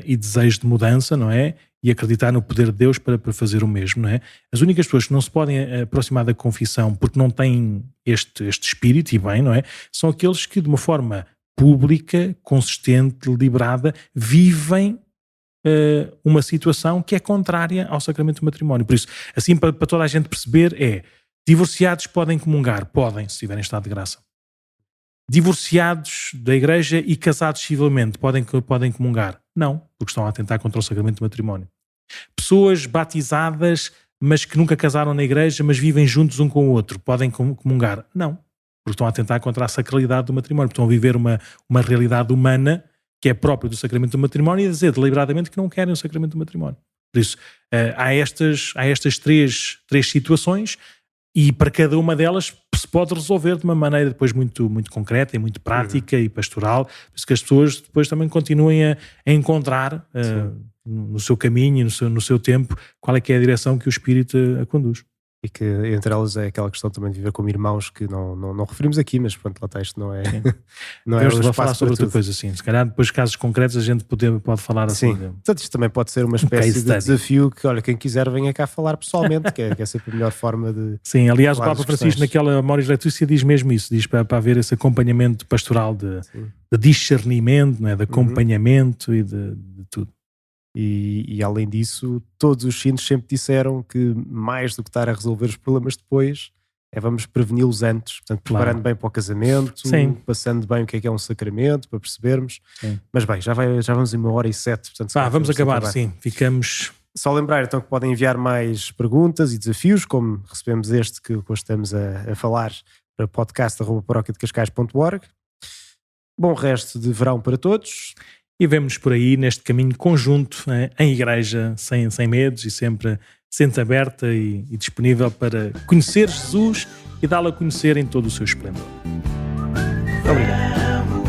e desejo de mudança, não é? E acreditar no poder de Deus para fazer o mesmo, não é? As únicas pessoas que não se podem aproximar da confissão porque não têm este espírito, e bem, não é? São aqueles que de uma forma pública, consistente, deliberada, vivem uma situação que é contrária ao sacramento do matrimónio. Por isso, assim, para toda a gente perceber, divorciados podem comungar? Podem, se estiverem em estado de graça. Divorciados da igreja e casados civilmente podem comungar? Não, porque estão a atentar contra o sacramento do matrimónio. Pessoas batizadas, mas que nunca casaram na igreja, mas vivem juntos um com o outro, podem comungar? Não, porque estão a atentar contra a sacralidade do matrimónio, estão a viver uma realidade humana que é própria do sacramento do matrimónio e a dizer deliberadamente que não querem o sacramento do matrimónio. Por isso, há estas três situações e para cada uma delas se pode resolver de uma maneira depois muito, muito concreta e muito prática e pastoral, por isso que as pessoas depois também continuem a encontrar no seu caminho e no seu tempo qual é que é a direção que o Espírito a conduz. E que entre elas é aquela questão também de viver como irmãos que não referimos aqui, mas pronto, lá está, isto não é não é o espaço falar sobre outra coisa assim, se calhar depois casos concretos a gente pode falar assim. Portanto isto também pode ser uma espécie de desafio que, olha, quem quiser venha cá falar pessoalmente, que é sempre a melhor forma de... Sim, aliás o Papa Francisco naquela Amoris Laetitia diz mesmo isso, diz para haver esse acompanhamento pastoral de discernimento, não é? De acompanhamento e de tudo. E além disso, todos os sinos sempre disseram que mais do que estar a resolver os problemas depois, vamos preveni-los antes, portanto preparando bem para o casamento, passando bem o que é um sacramento, para percebermos. Mas bem, já vamos em 1h07, portanto... vamos acabar, sim, ficamos... Só lembrar então que podem enviar mais perguntas e desafios, como recebemos este que hoje estamos a falar, para podcast@paroquiadecascais.org. Bom resto de verão para todos. E vemo-nos por aí neste caminho conjunto, em igreja, sem medos e sempre aberta e disponível para conhecer Jesus e dá-lo a conhecer em todo o seu esplendor. Obrigado.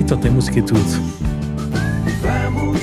Então tem música e tudo. Vamos.